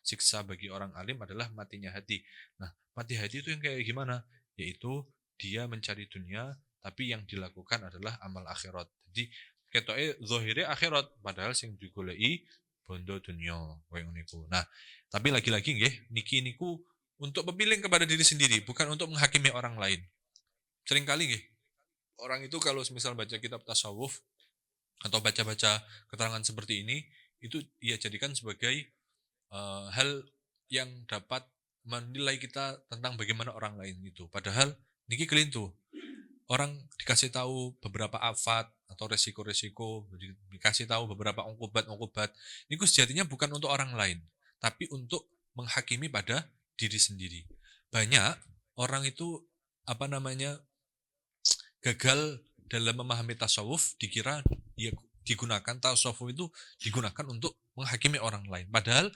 Siksa bagi orang alim adalah matinya hati. Nah, mati hati itu yang kayak gimana? Yaitu dia mencari dunia tapi yang dilakukan adalah amal akhirat. Jadi ketoke zahire akhirat padahal sing digoleki bondo dunia koyo niku. Nah, tapi lagi-lagi nggih niki niku untuk pemiling kepada diri sendiri, bukan untuk menghakimi orang lain. Seringkali nggih orang itu kalau misal baca kitab tasawuf atau baca-baca keterangan seperti ini itu ia jadikan sebagai hal yang dapat menilai kita tentang bagaimana orang lain itu. Padahal niki kelintu. Orang dikasih tahu beberapa afat atau resiko-resiko, dikasih tahu beberapa ungkubat-ungkubat. Niku sejatinya bukan untuk orang lain, tapi untuk menghakimi pada diri sendiri. Banyak orang itu gagal dalam memahami tasawuf, dikira ya digunakan tasawuf itu digunakan untuk menghakimi orang lain. Padahal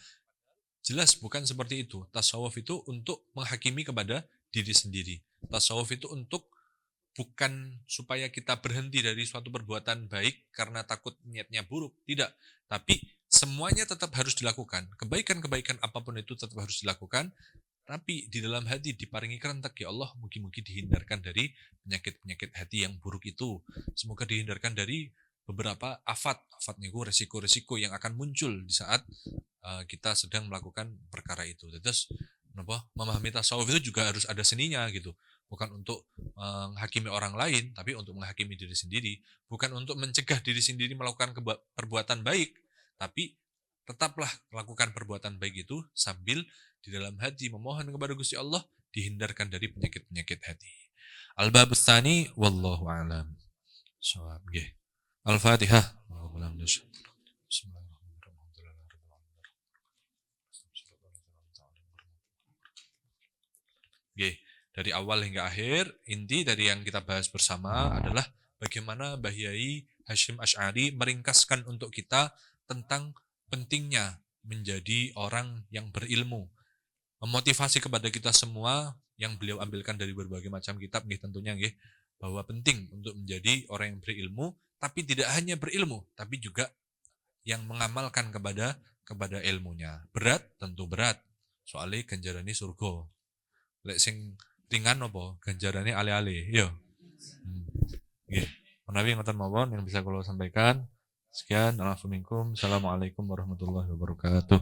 jelas bukan seperti itu. Tasawuf itu untuk menghakimi kepada diri sendiri. Tasawuf itu untuk bukan supaya kita berhenti dari suatu perbuatan baik karena takut niatnya buruk. Tidak. Tapi semuanya tetap harus dilakukan. Kebaikan-kebaikan apapun itu tetap harus dilakukan. Tapi di dalam hati diparingi kerentek, ya Allah, mugi-mugi dihindarkan dari penyakit-penyakit hati yang buruk itu. Semoga dihindarkan dari beberapa afat niku, resiko-resiko yang akan muncul di saat kita sedang melakukan perkara itu. Terus memahami tasawuf itu juga harus ada seninya gitu. Bukan untuk menghakimi orang lain, tapi untuk menghakimi diri sendiri. Bukan untuk mencegah diri sendiri melakukan perbuatan baik, tapi tetaplah lakukan perbuatan baik itu sambil di dalam hati memohon kepada Gusti Allah dihindarkan dari penyakit-penyakit hati. Al-bab tsani wallahu a'lam. Shawab nggih. Al-Fatihah. Oke, dari awal hingga akhir, inti dari yang kita bahas bersama adalah bagaimana Mbah Yai Hasyim Asy'ari meringkaskan untuk kita tentang pentingnya menjadi orang yang berilmu. Memotivasi kepada kita semua yang beliau ambilkan dari berbagai macam kitab, tentunya bahwa penting untuk menjadi orang yang berilmu, tapi tidak hanya berilmu, tapi juga yang mengamalkan kepada ilmunya. Berat, tentu berat. Soalnya ganjarane surga. Lek sing ringan apa ganjarane ale-ale. Yo. Nggih. Menawi ngoten mawon yang bisa kula sampaikan. Sekian, Assalamualaikum warahmatullahi wabarakatuh.